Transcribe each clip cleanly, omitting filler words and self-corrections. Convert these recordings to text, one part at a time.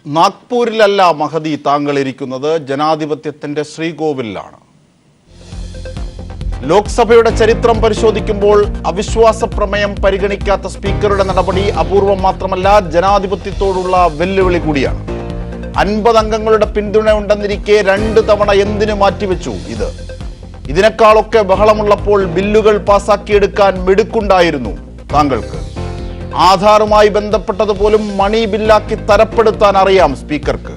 നാഗ്പൂരിലല്ല മഹദി താങ്കൾ ഇരിക്കുന്നത്, ജനാധിപത്യത്തിന്റെ ശ്രീകോവിലാണ്. ലോക്സഭയുടെ ചരിത്രം പരിശോധിക്കുമ്പോൾ അവിശ്വാസ പ്രമേയം പരിഗണിക്കാത്ത സ്പീക്കറുടെ നടപടി അപൂർവം മാത്രമല്ല, ജനാധിപത്യത്തോടുള്ള വെല്ലുവിളി കൂടിയാണ്. 50 അംഗങ്ങളുടെ പിന്തുണ ഉണ്ടെന്നിരിക്കെ 2 തവണ എന്തിനു മാറ്റിവെച്ചു? ഇതിനേക്കാളൊക്കെ ബഹളമുള്ളപ്പോൾ ബില്ലുകൾ പാസാക്കിയെടുക്കാൻ മിടുക്കുണ്ടായിരുന്നു താങ്കൾക്ക്. ആധാറുമായി ബന്ധപ്പെട്ടതുപോലും മണി ബില്ലാക്കി തരപ്പെടുത്താൻ അറിയാം സ്പീക്കർക്ക്.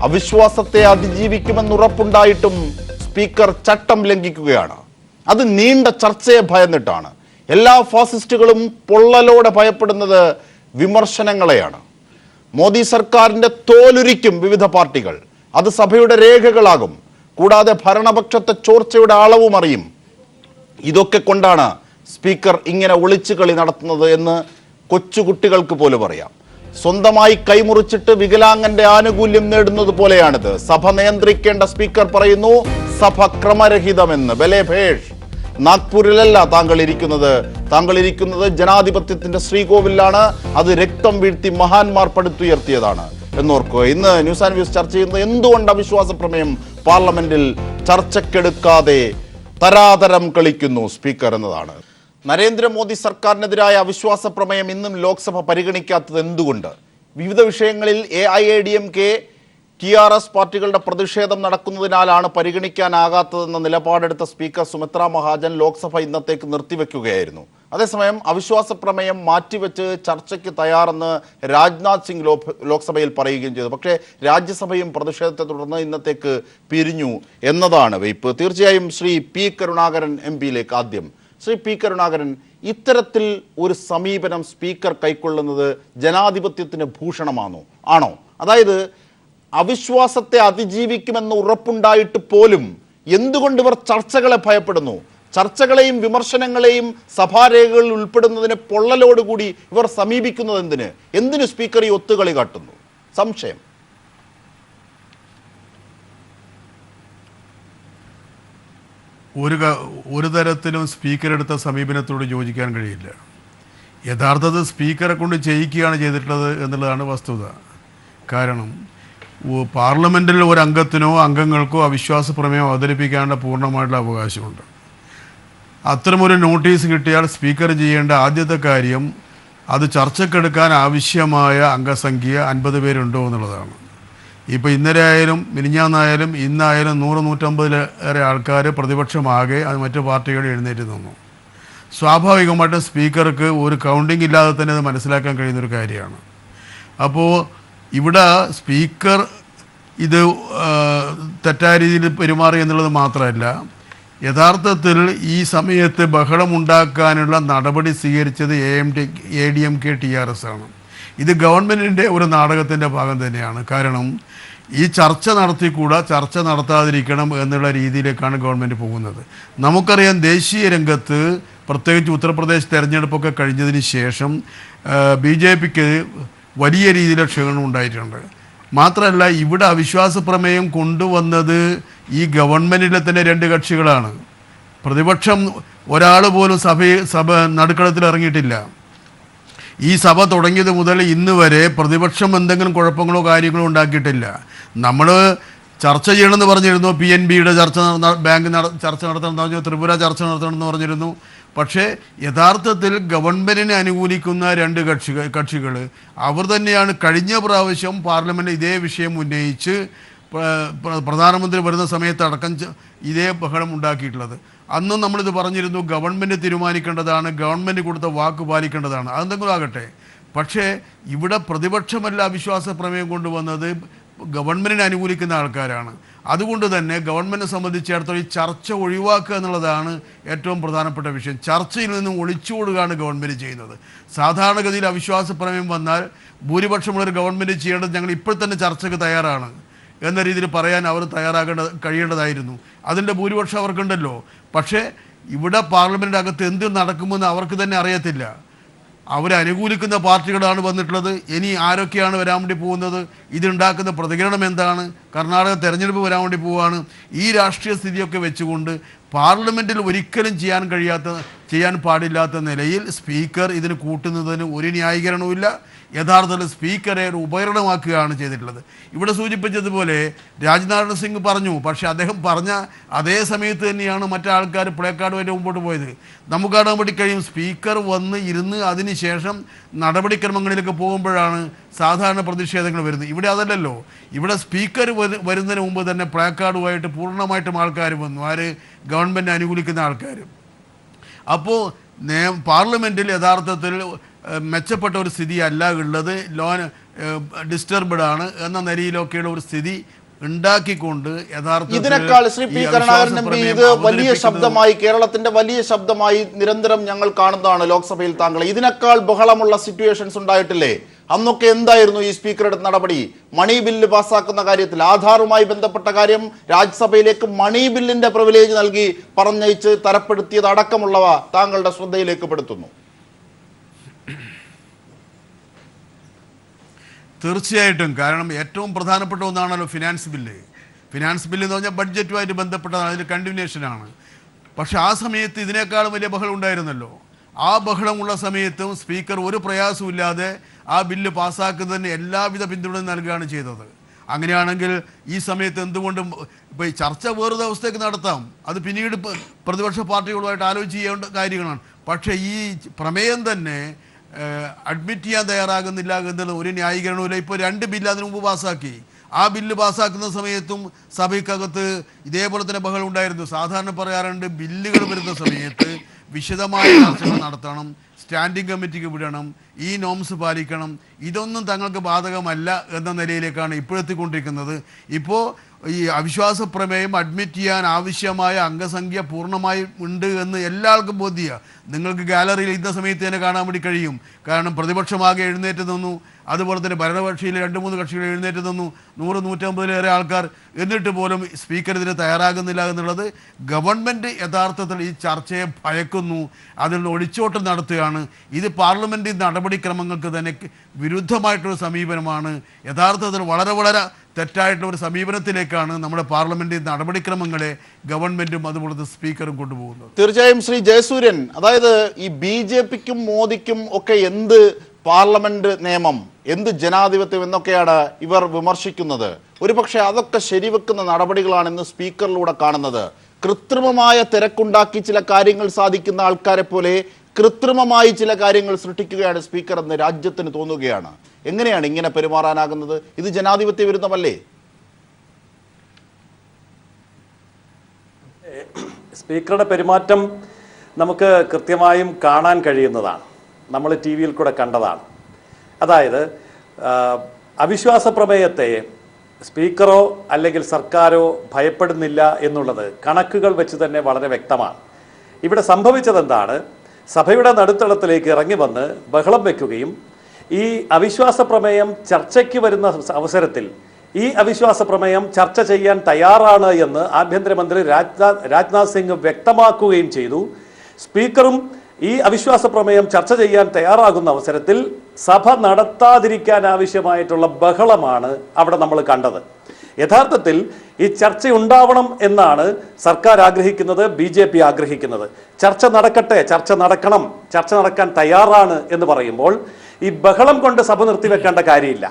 അവിശ്വാസത്തെ അതിജീവിക്കുമെന്നുറപ്പുണ്ടായിട്ടും സ്പീക്കർ ചട്ടം ലംഘിക്കുകയാണ്. അത് നീണ്ട ചർച്ചയെ ഭയന്നിട്ടാണ്. എല്ലാ ഫാസിസ്റ്റുകളും പൊള്ളലോടെ ഭയപ്പെടുന്നത് വിമർശനങ്ങളെയാണ്. മോദി സർക്കാരിന്റെ തോലുരിക്കും വിവിധ പാർട്ടികൾ. അത് സഭയുടെ രേഖകളാകും. കൂടാതെ ഭരണപക്ഷത്തെ ചോർച്ചയുടെ അളവും അറിയും. ഇതൊക്കെ കൊണ്ടാണ് സ്പീക്കർ ഇങ്ങനെ ഒളിച്ചുകളി നടത്തുന്നത് എന്ന് കൊച്ചുകുട്ടികൾക്ക് പോലും അറിയാം. സ്വന്തമായി കൈമുറിച്ചിട്ട് വികലാംഗന്റെ ആനുകൂല്യം നേടുന്നത് പോലെയാണിത്. സഭ നിയന്ത്രിക്കേണ്ട സ്പീക്കർ പറയുന്നു സഭ ക്രമരഹിതമെന്ന്. ബലേഭേഷ്, നാഗ്പൂരിലല്ല താങ്കൾ ഇരിക്കുന്നത് ജനാധിപത്യത്തിന്റെ ശ്രീകോവിലാണ്. അത് രക്തം വീഴ്ത്തി മഹാന്മാർ പടുത്തുയർത്തിയതാണ് എന്നോർക്കുക. ഇന്ന് ന്യൂസ് ആൻഡ് വ്യൂസ് ചർച്ച ചെയ്യുന്നത് എന്തുകൊണ്ട് അവിശ്വാസ പ്രമേയം പാർലമെന്റിൽ ചർച്ചയ്ക്കെടുക്കാതെ തരാതരം കളിക്കുന്നു സ്പീക്കർ എന്നതാണ്. നരേന്ദ്രമോദി സർക്കാരിനെതിരായ അവിശ്വാസ പ്രമേയം ഇന്നും ലോക്സഭ പരിഗണിക്കാത്തത് എന്തുകൊണ്ട്? വിവിധ വിഷയങ്ങളിൽ AIADMK, TRS പാർട്ടികളുടെ പ്രതിഷേധം നടക്കുന്നതിനാലാണ് പരിഗണിക്കാനാകാത്തതെന്ന നിലപാടെടുത്ത സ്പീക്കർ സുമിത്രാ മഹാജൻ ലോക്സഭ ഇന്നത്തേക്ക് നിർത്തിവെക്കുകയായിരുന്നു. അതേസമയം അവിശ്വാസ പ്രമേയം മാറ്റിവെച്ച് ചർച്ചയ്ക്ക് തയ്യാറെന്ന് രാജ്നാഥ് സിംഗ് ലോക്സഭയിൽ പറയുകയും ചെയ്തു. പക്ഷേ രാജ്യസഭയും പ്രതിഷേധത്തെ തുടർന്ന് ഇന്നത്തേക്ക് പിരിഞ്ഞു എന്നതാണ് വെയ്പ്പ്. തീർച്ചയായും ശ്രീ P. കരുണാകരൻ MP ആദ്യം. ശ്രീ P. കരുണാകരൻ, ഇത്തരത്തിൽ ഒരു സമീപനം സ്പീക്കർ കൈക്കൊള്ളുന്നത് ജനാധിപത്യത്തിന് ആണോ? അതായത് അവിശ്വാസത്തെ അതിജീവിക്കുമെന്ന് ഉറപ്പുണ്ടായിട്ട് പോലും എന്തുകൊണ്ട് ഇവർ ചർച്ചകളെ ഭയപ്പെടുന്നു? ചർച്ചകളെയും വിമർശനങ്ങളെയും സഭാരേഖകളിൽ ഉൾപ്പെടുന്നതിന് പൊള്ളലോടുകൂടി ഇവർ സമീപിക്കുന്നത് എന്തിന് സ്പീക്കർ ഈ ഒത്തുകളി കാട്ടുന്നു? സംശയം. ഒരു തരത്തിലും സ്പീക്കർ എടുത്ത സമീപനത്തോട് യോജിക്കാൻ കഴിയില്ല. യഥാർത്ഥത്തിൽ സ്പീക്കറെ കൊണ്ട് ചെയ്യിക്കുകയാണ് ചെയ്തിട്ടുള്ളത് എന്നുള്ളതാണ് വസ്തുത. കാരണം പാർലമെൻറ്റിൽ ഒരു അംഗത്തിനോ അംഗങ്ങൾക്കോ അവിശ്വാസ പ്രമേയം അവതരിപ്പിക്കാനുള്ള പൂർണ്ണമായിട്ടുള്ള അവകാശമുണ്ട്. അത്തരമൊരു നോട്ടീസ് കിട്ടിയാൽ സ്പീക്കർ ചെയ്യേണ്ട ആദ്യത്തെ കാര്യം അത് ചർച്ചക്കെടുക്കാൻ ആവശ്യമായ അംഗസംഖ്യ 50 പേരുണ്ടോ എന്നുള്ളതാണ്. ഇപ്പോൾ ഇന്നലെ ആയാലും മിനിഞ്ഞാന്നായാലും ഇന്നായാലും 100-150 ആൾക്കാർ പ്രതിപക്ഷമാകെ അത് മറ്റു പാർട്ടികൾ എഴുന്നേറ്റ് നിന്നു. സ്വാഭാവികമായിട്ടും സ്പീക്കർക്ക് ഒരു കൗണ്ടിങ് ഇല്ലാതെ തന്നെ അത് മനസ്സിലാക്കാൻ കഴിയുന്നൊരു കാര്യമാണ്. അപ്പോൾ ഇവിടെ സ്പീക്കർ ഇത് തെറ്റായ രീതിയിൽ പെരുമാറി എന്നുള്ളത് മാത്രമല്ല, യഥാർത്ഥത്തിൽ ഈ സമയത്ത് ബഹളമുണ്ടാക്കാനുള്ള നടപടി സ്വീകരിച്ചത് ADMK TRS ആണ്. ഇത് ഗവൺമെൻറ്റിൻ്റെ ഒരു നാടകത്തിൻ്റെ ഭാഗം തന്നെയാണ്. കാരണം ഈ ചർച്ച നടത്തിക്കൂടാ, ചർച്ച നടത്താതിരിക്കണം എന്നുള്ള രീതിയിലേക്കാണ് ഗവൺമെൻറ് പോകുന്നത്. നമുക്കറിയാം, ദേശീയ രംഗത്ത് പ്രത്യേകിച്ച് ഉത്തർപ്രദേശ് തെരഞ്ഞെടുപ്പൊക്കെ കഴിഞ്ഞതിന് ശേഷം BJPക്ക് വലിയ രീതിയിലുള്ള ക്ഷീണം ഉണ്ടായിട്ടുണ്ട്. മാത്രമല്ല, ഇവിടെ അവിശ്വാസ പ്രമേയം കൊണ്ടുവന്നത് ഈ ഗവൺമെൻറ്റിലെ തന്നെ 2 കക്ഷികളാണ്. പ്രതിപക്ഷം ഒരാൾ പോലും സഭ നടുക്കളത്തിൽ ഇറങ്ങിയിട്ടില്ല. ഈ സഭ തുടങ്ങിയത് മുതൽ ഇന്ന് വരെ പ്രതിപക്ഷം എന്തെങ്കിലും കുഴപ്പങ്ങളോ കാര്യങ്ങളോ ഉണ്ടാക്കിയിട്ടില്ല. നമ്മൾ ചർച്ച ചെയ്യണമെന്ന് പറഞ്ഞിരുന്നു, PNBയുടെ ബാങ്ക് ചർച്ച നടത്തണമെന്ന് പറഞ്ഞു, ത്രിപുര ചർച്ച നടത്തണമെന്ന് പറഞ്ഞിരുന്നു. പക്ഷേ യഥാർത്ഥത്തിൽ ഗവൺമെൻറ്റിനെ അനുകൂലിക്കുന്ന 2 കക്ഷികൾ അവർ തന്നെയാണ് കഴിഞ്ഞ പ്രാവശ്യം പാർലമെൻറ്റ് ഇതേ വിഷയം ഉന്നയിച്ച് പ്രധാനമന്ത്രി വരുന്ന സമയത്തടക്കം ഇതേ ബഹളം ഉണ്ടാക്കിയിട്ടുള്ളത്. അന്നും നമ്മളിത് പറഞ്ഞിരുന്നു, ഗവൺമെൻറ് തീരുമാനിക്കേണ്ടതാണ്, ഗവൺമെൻറ് കൊടുത്ത വാക്ക് പാലിക്കേണ്ടതാണ്, അതെന്തെങ്കിലും ആകട്ടെ. പക്ഷേ ഇവിടെ പ്രതിപക്ഷമല്ല അവിശ്വാസ പ്രമേയം കൊണ്ടുവന്നത്, ഗവൺമെൻറ്റിനെ അനുകൂലിക്കുന്ന ആൾക്കാരാണ്. അതുകൊണ്ട് തന്നെ ഗവൺമെൻറ്റിനെ സംബന്ധിച്ചിടത്തോളം ഈ ചർച്ച ഒഴിവാക്കുക എന്നുള്ളതാണ് ഏറ്റവും പ്രധാനപ്പെട്ട വിഷയം. ചർച്ചയിൽ നിന്നും ഒളിച്ചുകൊടുകയാണ് ഗവൺമെൻറ് ചെയ്യുന്നത്. സാധാരണഗതിയിൽ അവിശ്വാസ പ്രമേയം വന്നാൽ ഭൂരിപക്ഷമുള്ളൊരു ഗവൺമെൻറ് ചെയ്യേണ്ടത് ഞങ്ങൾ ഇപ്പോൾ തന്നെ ചർച്ചയ്ക്ക് തയ്യാറാണ് എന്ന രീതിയിൽ പറയാൻ അവർ കഴിയേണ്ടതായിരുന്നു. അതിൻ്റെ ഭൂരിപക്ഷം അവർക്കുണ്ടല്ലോ. പക്ഷേ ഇവിടെ പാർലമെൻറ്റിൻ്റെ അകത്ത് എന്ത് നടക്കുമെന്ന് അവർക്ക് തന്നെ അറിയത്തില്ല. അവരനുകൂലിക്കുന്ന പാർട്ടികളാണ് വന്നിട്ടുള്ളത്. ഇനി ആരൊക്കെയാണ് വരാൻ വേണ്ടി പോകുന്നത്? ഇതുണ്ടാക്കുന്ന പ്രതികരണം എന്താണ്? കർണാടക തെരഞ്ഞെടുപ്പ് വരാൻ വേണ്ടി പോവുകയാണ്. ഈ രാഷ്ട്രീയ സ്ഥിതിയൊക്കെ വെച്ചുകൊണ്ട് പാർലമെൻറ്റിൽ ഒരിക്കലും ചെയ്യാൻ പാടില്ലാത്ത നിലയിൽ സ്പീക്കർ ഇതിന് കൂട്ടുന്നതിന് ഒരു ന്യായീകരണവുമില്ല. യഥാർത്ഥത്തിൽ സ്പീക്കറെ ഒരു ഉപകരണമാക്കുകയാണ് ചെയ്തിട്ടുള്ളത്. ഇവിടെ സൂചിപ്പിച്ചതുപോലെ രാജ്നാരായണ സിംഗ് പറഞ്ഞു, പക്ഷേ അദ്ദേഹം പറഞ്ഞ അതേ സമയത്ത് തന്നെയാണ് മറ്റാൾക്കാർ പ്ലേക്കാർഡുമായിട്ട് മുമ്പോട്ട് പോയത്. നമുക്ക് കാണാൻ വേണ്ടി കഴിയും, സ്പീക്കർ വന്ന് ഇരുന്ന് അതിനുശേഷം നടപടിക്രമങ്ങളിലേക്ക് പോകുമ്പോഴാണ് സാധാരണ പ്രതിഷേധങ്ങൾ വരുന്നത്. ഇവിടെ അതല്ലല്ലോ. ഇവിടെ സ്പീക്കർ വരുന്നതിന് മുമ്പ് തന്നെ പ്ലേക്കാർഡുമായിട്ട് പൂർണ്ണമായിട്ടും ആൾക്കാർ വന്നു. ആര്? ഗവൺമെൻറ് അനുകൂലിക്കുന്ന ആൾക്കാർ. അപ്പോൾ പാർലമെൻറ്റിൽ യഥാർത്ഥത്തിൽ മെച്ചപ്പെട്ട ഒരു സ്ഥിതി അല്ല ഉള്ളത്. ലോൺ ഡിസ്റ്റർബ്ഡ് ആണ് എന്ന നിലയിലൊക്കെയുള്ള ഒരു സ്ഥിതി ഉണ്ടാക്കിക്കൊണ്ട് ഇതിനേക്കാൾ Shri P Karunakaran M P ഇത് വലിയ ശബ്ദമായി, കേരളത്തിന്റെ വലിയ ശബ്ദമായി നിരന്തരം ഞങ്ങൾ കാണുന്നതാണ് ലോക്സഭയിൽ. താങ്കൾ ഇതിനേക്കാൾ ബഹളമുള്ള സിറ്റുവേഷൻസ് ഉണ്ടായിട്ടില്ലേ? അന്നൊക്കെ എന്തായിരുന്നു ഈ സ്പീക്കറുടെ നടപടി? മണി ബില്ല് പാസ്സാക്കുന്ന കാര്യത്തിൽ ആധാറുമായി ബന്ധപ്പെട്ട കാര്യം രാജ്യസഭയിലേക്ക് മണി ബില്ലിന്റെ പ്രിവിലേജ് നൽകി പറഞ്ഞയച്ച് തരപ്പെടുത്തിയത് അടക്കമുള്ളവ താങ്കളുടെ ശ്രദ്ധയിലേക്ക് പെടുത്തുന്നു. തീർച്ചയായിട്ടും. കാരണം ഏറ്റവും പ്രധാനപ്പെട്ട ഒന്നാണല്ലോ ഫിനാൻസ് ബില്ല്. ഫിനാൻസ് ബില്ല് എന്ന് പറഞ്ഞാൽ ബഡ്ജറ്റുമായിട്ട് ബന്ധപ്പെട്ടതാണ്, അതിൽ കണ്ടിന്യൂഷനാണ്. പക്ഷെ ആ സമയത്ത് ഇതിനേക്കാളും വലിയ ബഹളം ഉണ്ടായിരുന്നല്ലോ. ആ ബഹളമുള്ള സമയത്തും സ്പീക്കർ ഒരു പ്രയാസമില്ലാതെ ആ ബില്ല് പാസ്സാക്കുന്നതിന് എല്ലാവിധ പിന്തുണയും നൽകുകയാണ് ചെയ്തത്. അങ്ങനെയാണെങ്കിൽ ഈ സമയത്ത് എന്തുകൊണ്ടും ഇപ്പോൾ ഈ ചർച്ച വേറൊരു അവസ്ഥയ്ക്ക് നടത്താം, അത് പിന്നീട് പ്രതിപക്ഷ പാർട്ടികളുമായിട്ട് ആലോചിച്ച് ചെയ്യേണ്ട കാര്യങ്ങളാണ്. പക്ഷേ ഈ പ്രമേയം തന്നെ അഡ്മിറ്റ് ചെയ്യാൻ തയ്യാറാകുന്നില്ല എന്നുള്ള ഒരു ന്യായീകരണമില്ല. ഇപ്പോൾ 2 ബില്ല് അതിനു മുമ്പ് പാസ്സാക്കി. ആ ബില്ല് പാസ്സാക്കുന്ന സമയത്തും സഭയ്ക്കകത്ത് ഇതേപോലെ തന്നെ ബഹളം ഉണ്ടായിരുന്നു. സാധാരണ പറയാറുണ്ട്, ബില്ലുകൾ വരുന്ന സമയത്ത് വിശദമായ ചർച്ചകൾ നടത്തണം, സ്റ്റാൻഡിംഗ് കമ്മിറ്റിക്ക് വിടണം, ഈ നോംസ് പാലിക്കണം. ഇതൊന്നും തങ്ങൾക്ക് ബാധകമല്ല എന്ന നിലയിലേക്കാണ് ഇപ്പോഴെത്തിക്കൊണ്ടിരിക്കുന്നത്. ഇപ്പോൾ ഈ അവിശ്വാസ പ്രമേയം അഡ്മിറ്റ് ചെയ്യാൻ ആവശ്യമായ അംഗസംഖ്യ പൂർണ്ണമായും ഉണ്ട് എന്ന് എല്ലാവർക്കും ബോധ്യമാണ്. നിങ്ങൾക്ക് ഗാലറിയിൽ ഇന്ന സമയത്ത് തന്നെ കാണാൻ വേണ്ടി കഴിയും. കാരണം പ്രതിപക്ഷമാകെ എഴുന്നേറ്റ് നിന്നു, അതുപോലെ തന്നെ ഭരണപക്ഷിയിൽ 2-3 കക്ഷികൾ എഴുന്നേറ്റ് നിന്നു, 100-150 ആൾക്കാർ. എന്നിട്ട് പോലും സ്പീക്കർ ഇതിന് തയ്യാറാകുന്നില്ല എന്നുള്ളത് ഗവൺമെൻറ് യഥാർത്ഥത്തിൽ ഈ ചർച്ചയെ ഭയക്കുന്നു, അതിൽ നിന്ന് ഒളിച്ചോട്ടം നടത്തുകയാണ്. ഇത് പാർലമെൻറ് നടപടിക്രമങ്ങൾക്ക് തന്നെ വിരുദ്ധമായിട്ടുള്ള സമീപനമാണ്. യഥാർത്ഥത്തിൽ വളരെ വളരെ തെറ്റായിട്ടുള്ള ഒരു സമീപനത്തിലേക്കാണ് നമ്മുടെ പാർലമെന്റ് നടപടിക്രമങ്ങളെ ഗവൺമെന്റും അതുപോലെ സ്പീക്കറും കൊണ്ടുപോകുന്നത്. തീർച്ചയായും ശ്രീ ജയസൂര്യൻ, അതായത് ഈ BJPക്കും മോദിക്കും ഒക്കെ എന്ത് പാർലമെന്റ് നിയമം, എന്ത് ജനാധിപത്യം എന്നൊക്കെയാണ് ഇവർ വിമർശിക്കുന്നത്. ഒരുപക്ഷെ അതൊക്കെ ശരിവെക്കുന്ന നടപടികളാണ് ഇന്ന് സ്പീക്കറിലൂടെ കാണുന്നത്. കൃത്രിമമായ തിരക്കുണ്ടാക്കി ചില കാര്യങ്ങൾ സാധിക്കുന്ന ആൾക്കാരെ പോലെ കൃത്രിമമായി ചില കാര്യങ്ങൾ സൃഷ്ടിക്കുകയാണ് സ്പീക്കർ എന്ന് രാജ്യത്തിന് തോന്നുകയാണ്. എങ്ങനെയാണ് ഇങ്ങനെ പെരുമാറാനാകുന്നത്? ഇത് ജനാധിപത്യ വിരുദ്ധമല്ലേ? സ്പീക്കറുടെ പെരുമാറ്റം നമുക്ക് കൃത്യമായും കാണാൻ കഴിയുന്നതാണ്. നമ്മൾ TV-യിൽ കൂടെ കണ്ടതാണ്. അതായത് അവിശ്വാസ പ്രമേയത്തെ സ്പീക്കറോ അല്ലെങ്കിൽ സർക്കാരോ ഭയപ്പെടുന്നില്ല എന്നുള്ളത് കണക്കുകൾ വെച്ച് തന്നെ വളരെ വ്യക്തമാണ്. ഇവിടെ സംഭവിച്ചതെന്താണ്? സഭയുടെ നടുത്തളത്തിലേക്ക് ഇറങ്ങി വന്ന് ബഹളം വെക്കുകയും ഈ അവിശ്വാസ പ്രമേയം ചർച്ചയ്ക്ക് വരുന്ന അവസരത്തിൽ ഈ അവിശ്വാസ പ്രമേയം ചർച്ച ചെയ്യാൻ തയ്യാറാണ് എന്ന് ആഭ്യന്തരമന്ത്രി രാജ്നാഥ് സിംഗ് വ്യക്തമാക്കുകയും ചെയ്തു. സ്പീക്കറും ഈ അവിശ്വാസ പ്രമേയം ചർച്ച ചെയ്യാൻ തയ്യാറാകുന്ന അവസരത്തിൽ സഭ നടത്താതിരിക്കാൻ ആവശ്യമായിട്ടുള്ള ബഹളമാണ് അവിടെ നമ്മൾ കണ്ടത്. യഥാർത്ഥത്തിൽ ഈ ചർച്ച ഉണ്ടാവണം എന്നാണ് സർക്കാർ ആഗ്രഹിക്കുന്നത്, BJP ആഗ്രഹിക്കുന്നത്. ചർച്ച നടക്കട്ടെ, ചർച്ച നടക്കണം, ചർച്ച നടക്കാൻ തയ്യാറാണ് എന്ന് പറയുമ്പോൾ ഈ ബഹളം കൊണ്ട് സഭ നിർത്തിവെക്കേണ്ട കാര്യമില്ല.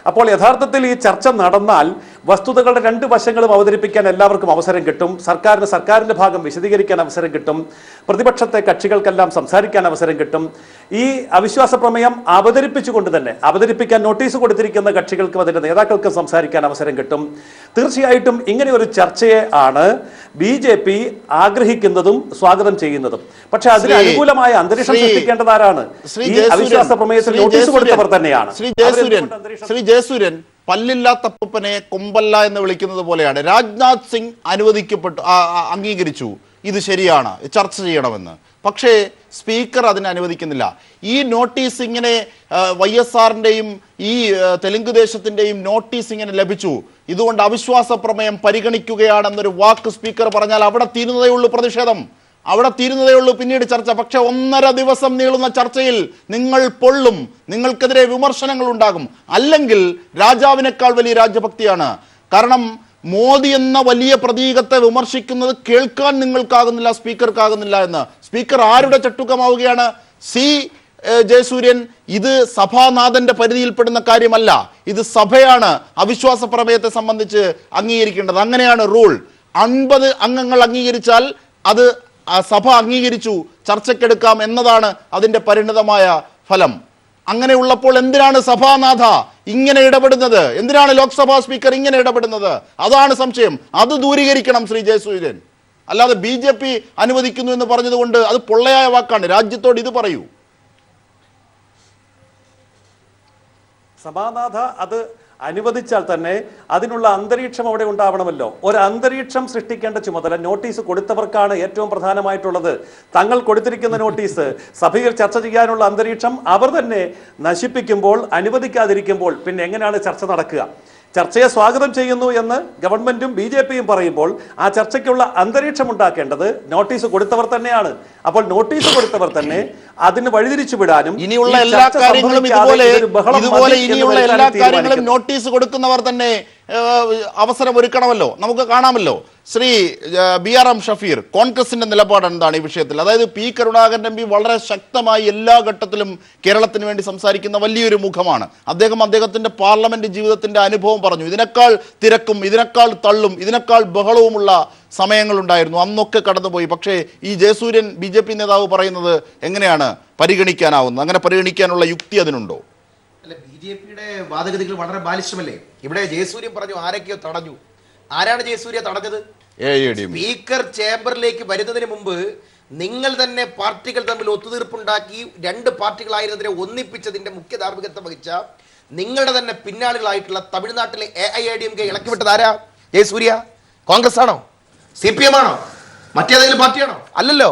അപ്പോൾ യഥാർത്ഥത്തിൽ ഈ ചർച്ച നടന്നാൽ വസ്തുതകളുടെ 2 വശങ്ങളും അവതരിപ്പിക്കാൻ എല്ലാവർക്കും അവസരം കിട്ടും. സർക്കാരിന്റെ ഭാഗം വിശദീകരിക്കാൻ അവസരം കിട്ടും. പ്രതിപക്ഷത്തെ കക്ഷികൾക്കെല്ലാം സംസാരിക്കാൻ അവസരം കിട്ടും. ഈ അവിശ്വാസ പ്രമേയം അവതരിപ്പിച്ചുകൊണ്ട് തന്നെ അവതരിപ്പിക്കാൻ നോട്ടീസ് കൊടുത്തിരിക്കുന്ന കക്ഷികൾക്കും അതിന്റെ നേതാക്കൾക്കും സംസാരിക്കാൻ അവസരം കിട്ടും. തീർച്ചയായിട്ടും ഇങ്ങനെ ഒരു ചർച്ചയെ ആണ് BJP ആഗ്രഹിക്കുന്നതും സ്വാഗതം ചെയ്യുന്നതും. പക്ഷെ അതിന് അനുകൂലമായ അന്തരീക്ഷം സൃഷ്ടിക്കേണ്ടത് ആരാണ്? ഈ അവിശ്വാസ പ്രമേയത്തിൽ നോട്ടീസ് കൊടുത്തവർ തന്നെയാണ്. ശ്രീ ജയസൂര്യൻ, പല്ലില്ലാത്ത അപ്പൂപ്പനെ കൊമ്പല്ല എന്ന് വിളിക്കുന്നത് പോലെയാണ്. രാജ്നാഥ് സിംഗ് അംഗീകരിച്ചു ഇത് ശരിയാണ്, ചർച്ച ചെയ്യണമെന്ന്. പക്ഷേ സ്പീക്കർ അതിനെ അനുവദിക്കുന്നില്ല. ഈ നോട്ടീസ് ഇങ്ങനെ YSRന്റെയും ഈ തെലുങ്ക് ദേശത്തിന്റെയും നോട്ടീസ് ഇങ്ങനെ ലഭിച്ചു, ഇതുകൊണ്ട് അവിശ്വാസ പ്രമേയം പരിഗണിക്കുകയാണെന്നൊരു വാക്ക് സ്പീക്കർ പറഞ്ഞാൽ അവിടെ തീരുന്നതേ ഉള്ളൂ പ്രതിഷേധം, അവിടെ തീരുന്നതേ ഉള്ളൂ പിന്നീട് ചർച്ച. പക്ഷെ 1.5 ദിവസം നീളുന്ന ചർച്ചയിൽ നിങ്ങൾ പൊള്ളും, നിങ്ങൾക്കെതിരെ വിമർശനങ്ങൾ ഉണ്ടാകും. അല്ലെങ്കിൽ രാജാവിനേക്കാൾ വലിയ രാജ്യഭക്തിയാണ്. കാരണം മോദി എന്ന വലിയ പ്രതീകത്തെ വിമർശിക്കുന്നത് കേൾക്കാൻ നിങ്ങൾക്കാകുന്നില്ല, സ്പീക്കർക്കാകുന്നില്ല എന്ന്. സ്പീക്കർ ആരുടെ ചട്ടുകമാവുകയാണ്? ജയസൂര്യൻ, ഇത് സഭാനാഥന്റെ പരിധിയിൽപ്പെടുന്ന കാര്യമല്ല. ഇത് സഭയാണ് അവിശ്വാസ പ്രമേയത്തെ സംബന്ധിച്ച് അംഗീകരിക്കേണ്ടത്. അങ്ങനെയാണ് റൂൾ. 50 അംഗങ്ങൾ അംഗീകരിച്ചാൽ അത് സഭ അംഗീകരിച്ചു, ചർച്ചയ്ക്കെടുക്കാം എന്നതാണ് അതിൻ്റെ പരിണിതമായ ഫലം. അങ്ങനെ ഉള്ളപ്പോൾ എന്തിനാണ് സഭാനാഥ ഇങ്ങനെ ഇടപെടുന്നത്? എന്തിനാണ് ലോക്സഭാ സ്പീക്കർ ഇങ്ങനെ ഇടപെടുന്നത്? അതാണ് സംശയം. അത് ദൂരീകരിക്കണം ശ്രീ ജയസൂര്യൻ. അല്ലാതെ BJP അനുവദിക്കുന്നു എന്ന് പറഞ്ഞതുകൊണ്ട് അത് പൊള്ളയായ വാക്കാണ്. രാജ്യത്തോട് ഇത് പറയൂ. സഭാനാഥ അത് അനുവദിച്ചാൽ തന്നെ അതിനുള്ള അന്തരീക്ഷം അവിടെ ഉണ്ടാവണമല്ലോ. ഒരു അന്തരീക്ഷം സൃഷ്ടിക്കേണ്ട ചുമതല നോട്ടീസ് കൊടുത്തവർക്കാണ് ഏറ്റവും പ്രധാനമായിട്ടുള്ളത്. തങ്ങൾ കൊടുത്തിരിക്കുന്ന നോട്ടീസ് സഭയിൽ ചർച്ച ചെയ്യാനുള്ള അന്തരീക്ഷം അവർ തന്നെ നശിപ്പിക്കുമ്പോൾ, അനുവദിക്കാതിരിക്കുമ്പോൾ പിന്നെ എങ്ങനെയാണ് ചർച്ച നടക്കുക? ചർച്ചയെ സ്വാഗതം ചെയ്യുന്നു എന്ന് ഗവൺമെന്റും BJPയും പറയുമ്പോൾ ആ ചർച്ചയ്ക്കുള്ള അന്തരീക്ഷം ഉണ്ടാക്കേണ്ടത് നോട്ടീസ് കൊടുത്തവർ തന്നെയാണ്. അപ്പോൾ നോട്ടീസ് കൊടുത്തവർ തന്നെ അതിന് വഴിതിരിച്ചു വിടാനും ഇനിയുള്ള എല്ലാ കാര്യങ്ങളും ഇനിയുള്ള എല്ലാ കാര്യങ്ങളും നോട്ടീസ് കൊടുക്കുന്നവർ തന്നെ അവസരം ഒരുക്കണമല്ലോ. നമുക്ക് കാണാമല്ലോ. ശ്രീ BRM ഷഫീർ, കോൺഗ്രസിന്റെ നിലപാട് എന്താണ് ഈ വിഷയത്തിൽ? അതായത് P കരുണാകരൻ MP വളരെ ശക്തമായി എല്ലാ ഘട്ടത്തിലും കേരളത്തിന് വേണ്ടി സംസാരിക്കുന്ന വലിയൊരു മുഖമാണ്. അദ്ദേഹത്തിന്റെ പാർലമെന്റ് ജീവിതത്തിന്റെ അനുഭവം പറഞ്ഞു. ഇതിനേക്കാൾ തിരക്കും, ഇതിനേക്കാൾ തള്ളും, ഇതിനേക്കാൾ ബഹളവുമുള്ള സമയങ്ങളുണ്ടായിരുന്നു. അന്നൊക്കെ കടന്നുപോയി. പക്ഷേ ഈ ജയസൂര്യൻ BJP നേതാവ് പറയുന്നത് എങ്ങനെയാണ് പരിഗണിക്കാനാവുന്നത്? അങ്ങനെ പരിഗണിക്കാനുള്ള യുക്തി അതിനുണ്ടോ? അല്ല, BJPയുടെ വാദഗതികൾ വളരെ ബാലിശമല്ലേ? ഇവിടെ ജയസൂര്യൻ പറഞ്ഞു ആരൊക്കെയോ തടഞ്ഞു. ആരാണ് ജയസൂര്യ തടഞ്ഞത്? സ്പീക്കർ ചേംബറിലേക്ക് വരുന്നതിന് മുമ്പ് നിങ്ങൾ തന്നെ പാർട്ടികൾ തമ്മിൽ ഒത്തുതീർപ്പുണ്ടാക്കി 2 പാർട്ടികളായിരുന്നതിനെ ഒന്നിപ്പിച്ചതിന്റെ മുഖ്യ ധാർമ്മികത്വം വഹിച്ച നിങ്ങളുടെ തന്നെ പിന്നാളുകളായിട്ടുള്ള തമിഴ്നാട്ടിലെ AIADMK ഇളക്കിവിട്ടത് ആരാ? ജയസൂര്യ? കോൺഗ്രസ് ആണോ? CPM ആണോ? മറ്റേതെങ്കിലും പാർട്ടിയാണോ? അല്ലല്ലോ.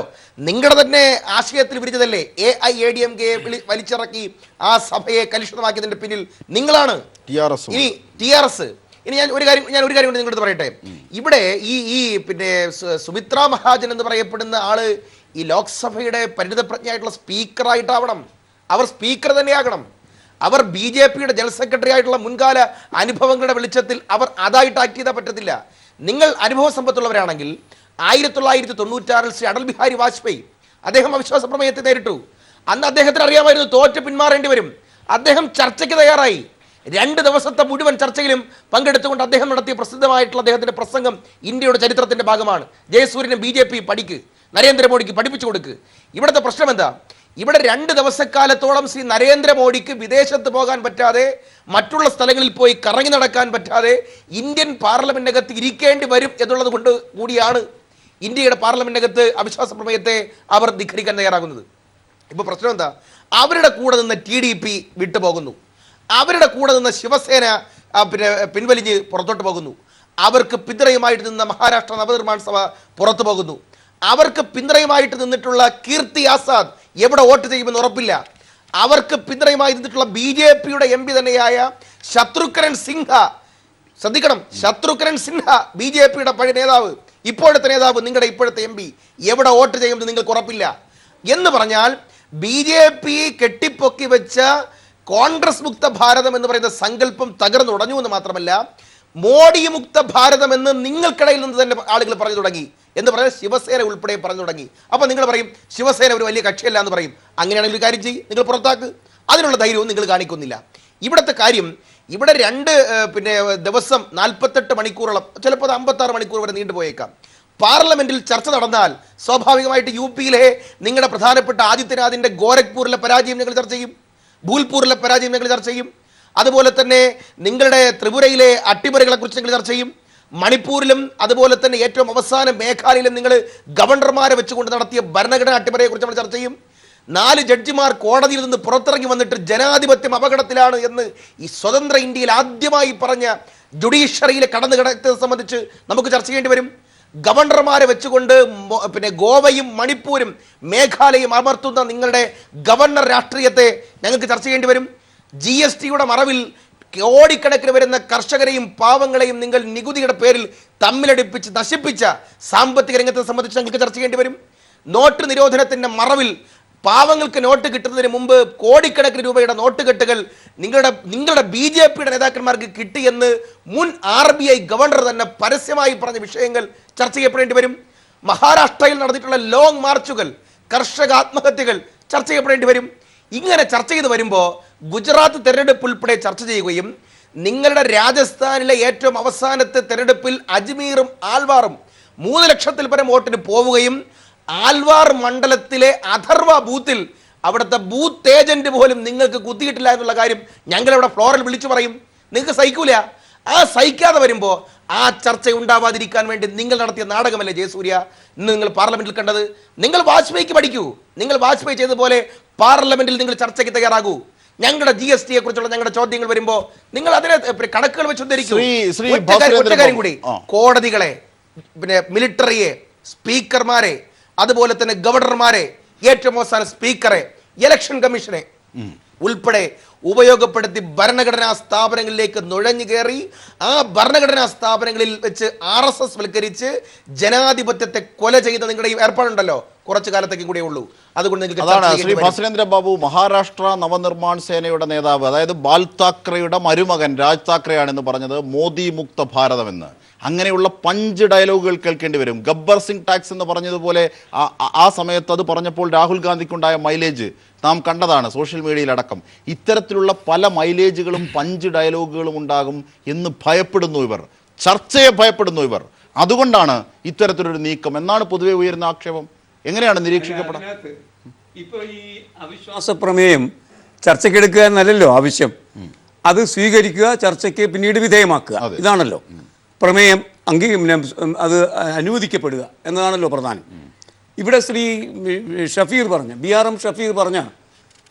നിങ്ങളുടെ തന്നെ ആശയത്തിൽ വിരിച്ചതല്ലേ AIADMK വലിച്ചിറക്കി ആ സഭയെ കലുഷിതമാക്കിയതിന്റെ പിന്നിൽ നിങ്ങളാണ്. ഇനി TRS. ഇനി ഞാൻ ഒരു കാര്യം കൊണ്ട് നിങ്ങളോട് പറയട്ടെ. ഇവിടെ ഈ പിന്നെ സുമിത്രാ മഹാജൻ എന്ന് പറയപ്പെടുന്ന ആള് ഈ ലോക്സഭയുടെ പരിണിതപ്രജ്ഞയായിട്ടുള്ള സ്പീക്കറായിട്ടാവണം. അവർ സ്പീക്കർ തന്നെയാകണം. അവർ BJPയുടെ ജനറൽ സെക്രട്ടറി ആയിട്ടുള്ള മുൻകാല അനുഭവങ്ങളുടെ വെളിച്ചത്തിൽ അവർ അതായിട്ട് ആക്ട് ചെയ്താൽ പറ്റത്തില്ല. നിങ്ങൾ അനുഭവ സമ്പത്തുള്ളവരാണെങ്കിൽ 1996 ശ്രീ അടൽ ബിഹാരി വാജ്പേയി അദ്ദേഹം അവിശ്വാസ പ്രമേയത്തെ നേരിട്ടു. അന്ന് അദ്ദേഹത്തിന് അറിയാമായിരുന്നു തോറ്റ് പിന്മാറേണ്ടി വരും. അദ്ദേഹം ചർച്ചയ്ക്ക് തയ്യാറായി. 2 ദിവസത്തെ മുഴുവൻ ചർച്ചയിലും പങ്കെടുത്തുകൊണ്ട് അദ്ദേഹം നടത്തിയ പ്രസിദ്ധമായിട്ടുള്ള അദ്ദേഹത്തിന്റെ പ്രസംഗം ഇന്ത്യയുടെ ചരിത്രത്തിന്റെ ഭാഗമാണ്. ജയസൂര്യനും BJP പഠിക്ക്, നരേന്ദ്രമോദിക്ക് പഠിപ്പിച്ചു കൊടുക്ക്. ഇവിടുത്തെ പ്രശ്നം എന്താ? ഇവിടെ 2 ദിവസക്കാലത്തോളം ശ്രീ നരേന്ദ്രമോദിക്ക് വിദേശത്ത് പോകാൻ പറ്റാതെ, മറ്റുള്ള സ്ഥലങ്ങളിൽ പോയി കറങ്ങി നടക്കാൻ പറ്റാതെ ഇന്ത്യൻ പാർലമെന്റിനകത്ത് ഇരിക്കേണ്ടി വരും എന്നുള്ളത് കൊണ്ട് കൂടിയാണ് ഇന്ത്യയുടെ പാർലമെന്റിനകത്ത് അവിശ്വാസ പ്രമേയത്തെ അവർ ധിഖരിക്കാൻ തയ്യാറാകുന്നത്. ഇപ്പൊ പ്രശ്നം എന്താ? അവരുടെ കൂടെ നിന്ന് TDP വിട്ടുപോകുന്നു. അവരുടെ കൂടെ നിന്ന് ശിവസേന പിൻവലിഞ്ഞ് പുറത്തോട്ട് പോകുന്നു. അവർക്ക് പിന്തുണയുമായിട്ട് നിന്ന മഹാരാഷ്ട്ര നവനിർമ്മാണ സഭ പുറത്തു പോകുന്നു. അവർക്ക് പിന്തുണയുമായിട്ട് നിന്നിട്ടുള്ള കീർത്തി ആസാദ് എവിടെ വോട്ട് ചെയ്യുമെന്ന് ഉറപ്പില്ല. അവർക്ക് പിന്തുണയുമായി നിന്നിട്ടുള്ള BJPയുടെ MP തന്നെയായ ശത്രുഘ്നൻ സിൻഹ, ശ്രദ്ധിക്കണം, ശത്രുഘ്നൻ സിൻഹ BJPയുടെ പഴയ നേതാവ്, ഇപ്പോഴത്തെ നേതാവ്, നിങ്ങളുടെ ഇപ്പോഴത്തെ MP എവിടെ വോട്ട് ചെയ്യുമെന്ന് നിങ്ങൾക്ക് ഉറപ്പില്ല. എന്ന് പറഞ്ഞാൽ BJP കെട്ടിപ്പൊക്കി വെച്ച കോൺഗ്രസ് മുക്ത ഭാരതം എന്ന് പറയുന്ന സങ്കല്പം തകർന്നുടഞ്ഞു എന്ന് മാത്രമല്ല, മോഡി മുക്ത ഭാരതം എന്ന് നിങ്ങൾക്കിടയിൽ നിന്ന് തന്നെ ആളുകൾ പറഞ്ഞു തുടങ്ങി. എന്ന് പറഞ്ഞാൽ ശിവസേന ഉൾപ്പെടെ പറഞ്ഞു തുടങ്ങി. അപ്പൊ നിങ്ങൾ പറയും ശിവസേന ഒരു വലിയ കക്ഷിയല്ല എന്ന് പറയും. അങ്ങനെയാണെങ്കിൽ ഒരു കാര്യം ചെയ്യും, നിങ്ങൾ പുറത്താക്ക്. അതിനുള്ള ധൈര്യവും നിങ്ങൾ കാണിക്കുന്നില്ല. ഇവിടുത്തെ കാര്യം, ഇവിടെ 2 ദിവസം 48 മണിക്കൂറോളം, ചിലപ്പോൾ 56 മണിക്കൂർ വരെ നീണ്ടുപോയേക്കാം. പാർലമെന്റിൽ ചർച്ച നടന്നാൽ സ്വാഭാവികമായിട്ട് UPയിലെ നിങ്ങളുടെ പ്രധാനപ്പെട്ട ആദിത്യനാഥിന്റെ ഗോരഖ്പൂരിലെ പരാജയം ഞങ്ങൾ ചർച്ച ചെയ്യും, ഭൂൽപൂരിലെ പരാജയം ഞങ്ങൾ ചർച്ച ചെയ്യും. അതുപോലെ തന്നെ നിങ്ങളുടെ ത്രിപുരയിലെ അട്ടിമറികളെ കുറിച്ച് ഞങ്ങൾ ചർച്ച ചെയ്യും. മണിപ്പൂരിലും അതുപോലെ തന്നെ ഏറ്റവും അവസാന മേഘാലയയിലും നിങ്ങൾ ഗവർണർമാരെ വെച്ചുകൊണ്ട് നടത്തിയ ഭരണഘടനാ അട്ടിമറിയെ കുറിച്ച് നമ്മൾ ചർച്ച ചെയ്യും. 4 ജഡ്ജിമാർ കോടതിയിൽ നിന്ന് പുറത്തിറങ്ങി വന്നിട്ട് ജനാധിപത്യം അപകടത്തിലാണ് എന്ന് ഈ സ്വതന്ത്ര ഇന്ത്യയിൽ ആദ്യമായി പറഞ്ഞ ജുഡീഷ്യറിയിലെ കടന്നുകിടത്തെ സംബന്ധിച്ച് നമുക്ക് ചർച്ച ചെയ്യേണ്ടി വരും. ഗവർണർമാരെ വെച്ചുകൊണ്ട് ഗോവയും മണിപ്പൂരും മേഘാലയയും അമർത്തുന്ന നിങ്ങളുടെ ഗവർണർ രാഷ്ട്രീയത്തെ ഞങ്ങൾക്ക് ചർച്ച ചെയ്യേണ്ടി വരും. GSTയുടെ മറവിൽ കോടിക്കണക്കിന് വരുന്ന കർഷകരെയും പാവങ്ങളെയും നിങ്ങൾ നികുതിയുടെ പേരിൽ തമ്മിലടിപ്പിച്ച് നശിപ്പിച്ച സാമ്പത്തിക രംഗത്തെ സംബന്ധിച്ച് ഞങ്ങൾക്ക് ചർച്ച ചെയ്യേണ്ടി വരും. നോട്ട് നിരോധനത്തിന്റെ മറവിൽ പാവങ്ങൾക്ക് നോട്ട് കിട്ടുന്നതിന് മുമ്പ് കോടിക്കണക്കിന് രൂപയുടെ നോട്ടുകെട്ടുകൾ നിങ്ങളുടെ BJPയുടെ നേതാക്കന്മാർക്ക് കിട്ടിയെന്ന് മുൻ RBI ഗവർണർ തന്നെ പരസ്യമായി പറഞ്ഞ വിഷയങ്ങൾ ചർച്ച ചെയ്യപ്പെടേണ്ടി വരും. മഹാരാഷ്ട്രയിൽ നടന്നിട്ടുള്ള ലോങ് മാർച്ചുകൾ, കർഷക ആത്മഹത്യകൾ ചർച്ച ചെയ്യപ്പെടേണ്ടി വരും. ഇങ്ങനെ ചർച്ച ചെയ്ത് വരുമ്പോൾ ഗുജറാത്ത് തെരഞ്ഞെടുപ്പ് ഉൾപ്പെടെ ചർച്ച ചെയ്യുകയും നിങ്ങളുടെ രാജസ്ഥാനിലെ ഏറ്റവും അവസാനത്തെ തെരഞ്ഞെടുപ്പിൽ അജ്മീറും ആൽവാറും 3 ലക്ഷത്തിൽ പരം വോട്ടിന് പോവുകയും ആൽവാർ മണ്ഡലത്തിലെ അഥർവ ബൂത്തിൽ അവിടുത്തെ ബൂത്ത് ഏജന്റ് പോലും നിങ്ങൾക്ക് കുത്തിയിട്ടില്ല എന്നുള്ള കാര്യം ഞങ്ങളിവിടെ ഫ്ലോറിൽ വിളിച്ചു പറയും. നിങ്ങൾക്ക് സഹിക്കൂല. ആ സഹിക്കാതെ വരുമ്പോൾ ആ ചർച്ച ഉണ്ടാവാതിരിക്കാൻ വേണ്ടി നിങ്ങൾ നടത്തിയ നാടകമല്ലേ ജയസൂര്യ ഇന്ന് നിങ്ങൾ പാർലമെന്റിൽ കണ്ടത്? നിങ്ങൾ വാജ്പേയിക്ക് പഠിക്കൂ. നിങ്ങൾ വാജ്പേയി ചെയ്തതുപോലെ പാർലമെന്റിൽ നിങ്ങൾ ചർച്ചയ്ക്ക് തയ്യാറാകൂ. ഞങ്ങളുടെ GST യെ കുറിച്ചുള്ള ഞങ്ങളുടെ ചോദ്യങ്ങൾ വരുമ്പോൾ നിങ്ങൾ അതിനെ കണക്കുകൾ വെച്ച് ഉദ്ധരിക്കൂ. ഒറ്റ കാര്യം കൂടി, കോടതികളെ, പിന്നെ മിലിറ്ററിയെ, സ്പീക്കർമാരെ, അതുപോലെ തന്നെ ഗവർണർമാരെ, ഏറ്റവും അവസാന സ്പീക്കറെ, ഇലക്ഷൻ കമ്മീഷനെ ഉൾപ്പെടെ ഉപയോഗപ്പെടുത്തി ഭരണഘടനാ സ്ഥാപനങ്ങളിലേക്ക് നുഴഞ്ഞു കയറി ആ ഭരണഘടനാ സ്ഥാപനങ്ങളിൽ വെച്ച് RSS വൽക്കരിച്ച് ജനാധിപത്യത്തെ കൊല ചെയ്ത നിങ്ങളുടെ ഈ ഏർപ്പാടുണ്ടല്ലോ കുറച്ചു കാലത്തേക്കും കൂടെ ഉള്ളൂ. അതുകൊണ്ട് അതാണ് ശ്രീ ഭാസ്കരേന്ദ്ര ബാബു, മഹാരാഷ്ട്ര നവനിർമ്മാൺ സേനയുടെ നേതാവ്, അതായത് ബാൽ താക്കറെയുടെ മരുമകൻ രാജ് താക്കറെയാണെന്ന് പറഞ്ഞത് മോദി മുക്ത ഭാരതമെന്ന്. അങ്ങനെയുള്ള പഞ്ച് ഡയലോഗുകൾ കേൾക്കേണ്ടി വരും. ഗബ്ബർ സിംഗ് ടാക്സ് എന്ന് പറഞ്ഞതുപോലെ ആ സമയത്ത് അത് പറഞ്ഞപ്പോൾ രാഹുൽ ഗാന്ധിക്കുണ്ടായ മൈലേജ് നാം കണ്ടതാണ് സോഷ്യൽ മീഡിയയിലടക്കം. ഇത്തരത്തിലുള്ള പല മൈലേജുകളും പഞ്ച് ഡയലോഗുകളും ഉണ്ടാകും എന്ന് ഭയപ്പെടുന്നു ഇവർ, ചർച്ചയെ ഭയപ്പെടുന്നു ഇവർ. അതുകൊണ്ടാണ് ഇത്തരത്തിലൊരു നീക്കം എന്നാണ് പൊതുവെ ഉയരുന്ന ആക്ഷേപം. എങ്ങനെയാണ് നിരീക്ഷിക്കപ്പെടാം? ഇപ്പൊ ഈ അവിശ്വാസ പ്രമേയം ചർച്ചയ്ക്കെടുക്കുക എന്നല്ലല്ലോ ആവശ്യം, അത് സ്വീകരിക്കുക, ചർച്ചയ്ക്ക് പിന്നീട് വിധേയമാക്കുക, ഇതാണല്ലോ പ്രമേയം. അത് അനുവദിക്കപ്പെടുക എന്നതാണല്ലോ പ്രധാനം. ഇവിടെ ശ്രീ ഷഫീർ പറഞ്ഞ BRM ഷഫീർ പറഞ്ഞ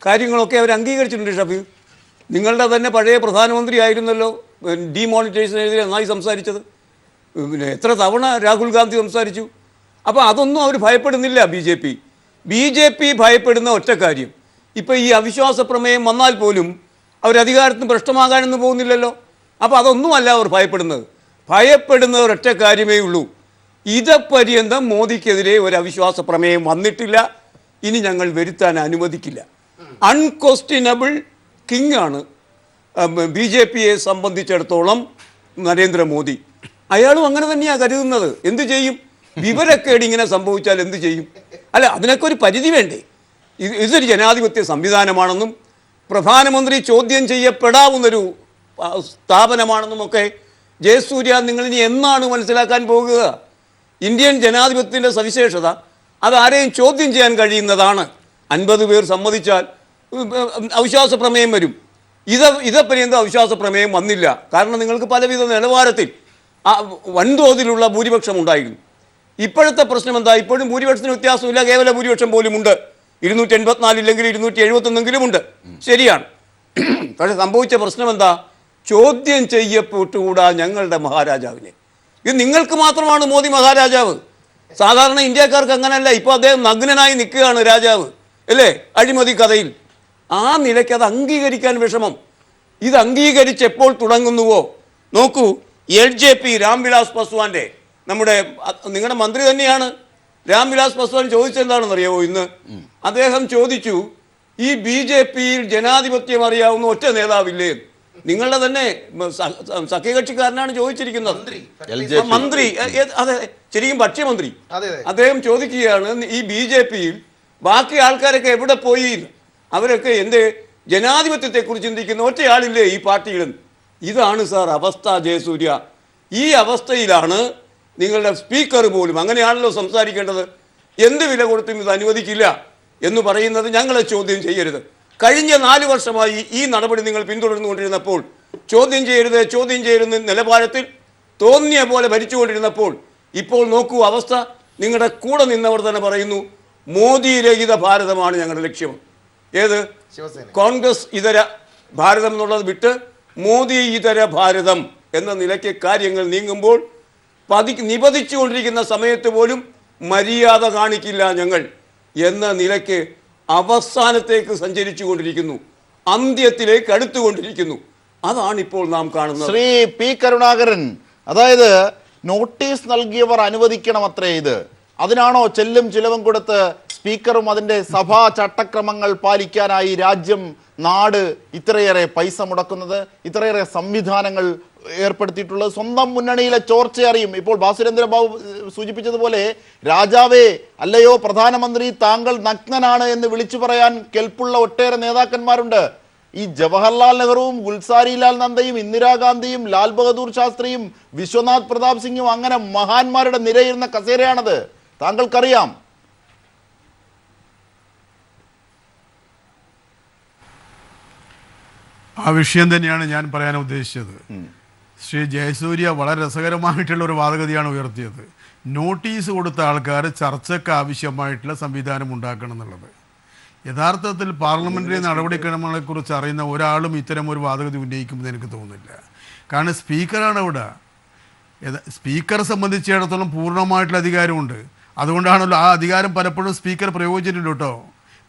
കാര്യങ്ങളൊക്കെ അവർ അംഗീകരിച്ചിട്ടുണ്ട്. ഷഫീർ നിങ്ങളുടെ തന്നെ പഴയ പ്രധാനമന്ത്രി ആയിരുന്നല്ലോ ഡീമോണിറ്റൈസേഷനെതിരെ നന്നായി സംസാരിച്ചത്. പിന്നെ എത്ര തവണ രാഹുൽ ഗാന്ധി സംസാരിച്ചു. അപ്പോൾ അതൊന്നും അവർ ഭയപ്പെടുന്നില്ല. ബി ജെ പി ഭയപ്പെടുന്ന ഒറ്റ കാര്യം, ഇപ്പോൾ ഈ അവിശ്വാസ പ്രമേയം വന്നാൽ പോലും അവർ അധികാരത്തിന് ഭ്രഷ്ടമാകാനൊന്നും പോകുന്നില്ലല്ലോ. അപ്പോൾ അതൊന്നുമല്ല അവർ ഭയപ്പെടുന്നത്. ഭയപ്പെടുന്ന ഒരൊറ്റ കാര്യമേ ഉള്ളൂ, ഇതപര്യന്തം മോദിക്കെതിരെ ഒരു അവിശ്വാസ പ്രമേയം വന്നിട്ടില്ല, ഇനി ഞങ്ങൾ വരുത്താൻ അനുവദിക്കില്ല. അൺക്വസ്റ്റ്യനബിൾ കിങ് ആണ് BJPയെ സംബന്ധിച്ചിടത്തോളം നരേന്ദ്രമോദി. അയാളും അങ്ങനെ തന്നെയാണ് കരുതുന്നത്. എന്ത് ചെയ്യും? വിവരക്കേട് ഇങ്ങനെ സംഭവിച്ചാൽ എന്ത് ചെയ്യും? അല്ല, അതിനൊക്കെ ഒരു പരിധി വേണ്ടേ? ഇതൊരു ജനാധിപത്യ സംവിധാനമാണെന്നും പ്രധാനമന്ത്രി ചോദ്യം ചെയ്യപ്പെടാവുന്നൊരു സ്ഥാപനമാണെന്നുമൊക്കെ ജയസൂര്യ നിങ്ങളിനി എന്നാണ് മനസ്സിലാക്കാൻ പോകുക? ഇന്ത്യൻ ജനാധിപത്യത്തിൻ്റെ സവിശേഷത അതാരെയും ചോദ്യം ചെയ്യാൻ കഴിയുന്നതാണ്. 50 പേർ സമ്മതിച്ചാൽ അവിശ്വാസ പ്രമേയം വരും. ഇതപര്യന്തം അവിശ്വാസ പ്രമേയം വന്നില്ല. കാരണം നിങ്ങൾക്ക് പലവിധ നിലവാരത്തിൽ വൻതോതിലുള്ള ഭൂരിപക്ഷം ഉണ്ടായിരുന്നു. ഇപ്പോഴത്തെ പ്രശ്നം എന്താ? ഇപ്പോഴും ഭൂരിപക്ഷത്തിന് വ്യത്യാസമില്ല, കേവല ഭൂരിപക്ഷം പോലും ഉണ്ട്. 284 ഇല്ലെങ്കിൽ 271 ഉണ്ട്, ശരിയാണ്. പക്ഷെ സംഭവിച്ച പ്രശ്നം എന്താ? ചോദ്യം ചെയ്യപ്പെട്ടുകൂടാ ഞങ്ങളുടെ മഹാരാജാവിനെ. ഇത് നിങ്ങൾക്ക് മാത്രമാണ് മോദി മഹാരാജാവ്. സാധാരണ ഇന്ത്യക്കാർക്ക് അങ്ങനെയല്ല. ഇപ്പോൾ അദ്ദേഹം നഗ്നനായി നിൽക്കുകയാണ് രാജാവ്, അല്ലേ? അഴിമതി കഥയിൽ ആ നിലയ്ക്ക് അത് അംഗീകരിക്കാൻ വിഷമം. ഇത് അംഗീകരിച്ച് എപ്പോൾ തുടങ്ങുന്നുവോ നോക്കൂ. LJP രാംവിലാസ് പാസ്വാന്റെ, നമ്മുടെ നിങ്ങളുടെ മന്ത്രി തന്നെയാണ് രാംവിലാസ് പാസ്വാൻ, ചോദിച്ചെന്താണെന്ന് അറിയാമോ? ഇന്ന് അദ്ദേഹം ചോദിച്ചു, ഈ BJPയിൽ ജനാധിപത്യം അറിയാവുന്ന ഒറ്റ നേതാവില്ലേ? നിങ്ങളുടെ തന്നെ സഖ്യകക്ഷിക്കാരനാണ് ചോദിച്ചിരിക്കുന്നത്, മന്ത്രി. അതെ, ശരിക്കും ഭക്ഷ്യമന്ത്രി. അദ്ദേഹം ചോദിക്കുകയാണ്, ഈ BJPയിൽ ബാക്കി ആൾക്കാരൊക്കെ എവിടെ പോയി? അവരൊക്കെ എന്ത് ജനാധിപത്യത്തെക്കുറിച്ച് ചിന്തിക്കുന്ന ഒറ്റയാളില്ലേ ഈ പാർട്ടിയിൽ? ഇതാണ് സാർ അവസ്ഥ ജയസൂര്യ. ഈ അവസ്ഥയിലാണ് നിങ്ങളുടെ സ്പീക്കർ പോലും അങ്ങനെയാണല്ലോ സംസാരിക്കേണ്ടത്. എന്ത് വില കൊടുത്തും ഇത് അനുവദിക്കില്ല എന്ന് പറയുന്നത് ഞങ്ങളെ ചോദ്യം ചെയ്യരുത്. കഴിഞ്ഞ 4 വർഷമായി ഈ നടപടി നിങ്ങൾ പിന്തുടർന്നുകൊണ്ടിരുന്നപ്പോൾ, ചോദ്യം ചെയ്യരുത് നിലവാരത്തിൽ തോന്നിയ പോലെ ഭരിച്ചുകൊണ്ടിരുന്നപ്പോൾ, ഇപ്പോൾ നോക്കൂ അവസ്ഥ. നിങ്ങളുടെ കൂടെ നിന്നവർ തന്നെ പറയുന്നു മോദി രഹിത ഭാരതമാണ് ഞങ്ങളുടെ ലക്ഷ്യം. ഏത്? കോൺഗ്രസ് ഇതര ഭാരതം എന്നുള്ളത് വിട്ട് മോദി ഇതര ഭാരതം എന്ന നിലയ്ക്ക് കാര്യങ്ങൾ നീങ്ങുമ്പോൾ നിപതിച്ചുകൊണ്ടിരിക്കുന്ന സമയത്ത് പോലും മര്യാദ കാണിക്കില്ല ഞങ്ങൾ എന്ന നിലയ്ക്ക് അവസാനത്തേക്ക് സഞ്ചരിച്ചു കൊണ്ടിരിക്കുന്നു, അന്ത്യത്തിലേക്ക് അടുത്തുകൊണ്ടിരിക്കുന്നു. അതാണ് ഇപ്പോൾ നാം കാണുന്നത്. ശ്രീ പി കരുണാകരൻ, അതായത് നോട്ടീസ് നൽകിയവർ അനുവദിക്കണം അത്രേ ഇത്. അതിനാണോ ചെല്ലും ചിലവും കൊടുത്ത് സ്പീക്കറും അതിൻ്റെ സഭാ ചട്ടക്രമങ്ങൾ പാലിക്കാനായി രാജ്യം നാട് ഇത്രയേറെ പൈസ മുടക്കുന്നത്, ഇത്രയേറെ സംവിധാനങ്ങൾ ഏർപ്പെടുത്തിയിട്ടുള്ളത്? സ്വന്തം മുന്നണിയിലെ ചോർച്ച അറിയും. ഇപ്പോൾ ബാസുരേന്ദ്ര ബാബു സൂചിപ്പിച്ചതുപോലെ, രാജാവേ അല്ലയോ പ്രധാനമന്ത്രി താങ്കൾ നഗ്നനാണ് എന്ന് വിളിച്ചു പറയാൻ കെൽപ്പുള്ള ഒട്ടേറെ നേതാക്കന്മാരുണ്ട്. ഈ ജവഹർലാൽ നെഹ്റുവും ഗുൽസാരിലാൽ നന്ദയും ഇന്ദിരാഗാന്ധിയും ലാൽ ബഹദൂർ ശാസ്ത്രിയും വിശ്വനാഥ് പ്രതാപ് സിംഗും അങ്ങനെ മഹാന്മാരുടെ നിരയിരുന്ന കസേരയാണത്. താങ്കൾക്കറിയാം. ആ വിഷയം തന്നെയാണ് ഞാൻ പറയാൻ ഉദ്ദേശിച്ചത്. ശ്രീ ജയസൂര്യ വളരെ രസകരമായിട്ടുള്ള ഒരു വാദഗതിയാണ് ഉയർത്തിയത്. നോട്ടീസ് കൊടുത്ത ആൾക്കാർ ചർച്ചയ്ക്ക് ആവശ്യമായിട്ടുള്ള സംവിധാനം ഉണ്ടാക്കണം എന്നുള്ളത്. യഥാർത്ഥത്തിൽ പാർലമെൻ്ററി നടപടിക്രമങ്ങളെക്കുറിച്ച് അറിയുന്ന ഒരാളും ഇത്തരം ഒരു വാദഗതി ഉന്നയിക്കുമെന്ന് എനിക്ക് തോന്നുന്നില്ല. കാരണം സ്പീക്കറാണ് ഇവിടെ. സ്പീക്കറെ സംബന്ധിച്ചിടത്തോളം പൂർണ്ണമായിട്ടുള്ള അധികാരമുണ്ട്. അതുകൊണ്ടാണല്ലോ ആ അധികാരം പലപ്പോഴും സ്പീക്കർ പ്രയോഗിച്ചിട്ടുണ്ട് കേട്ടോ.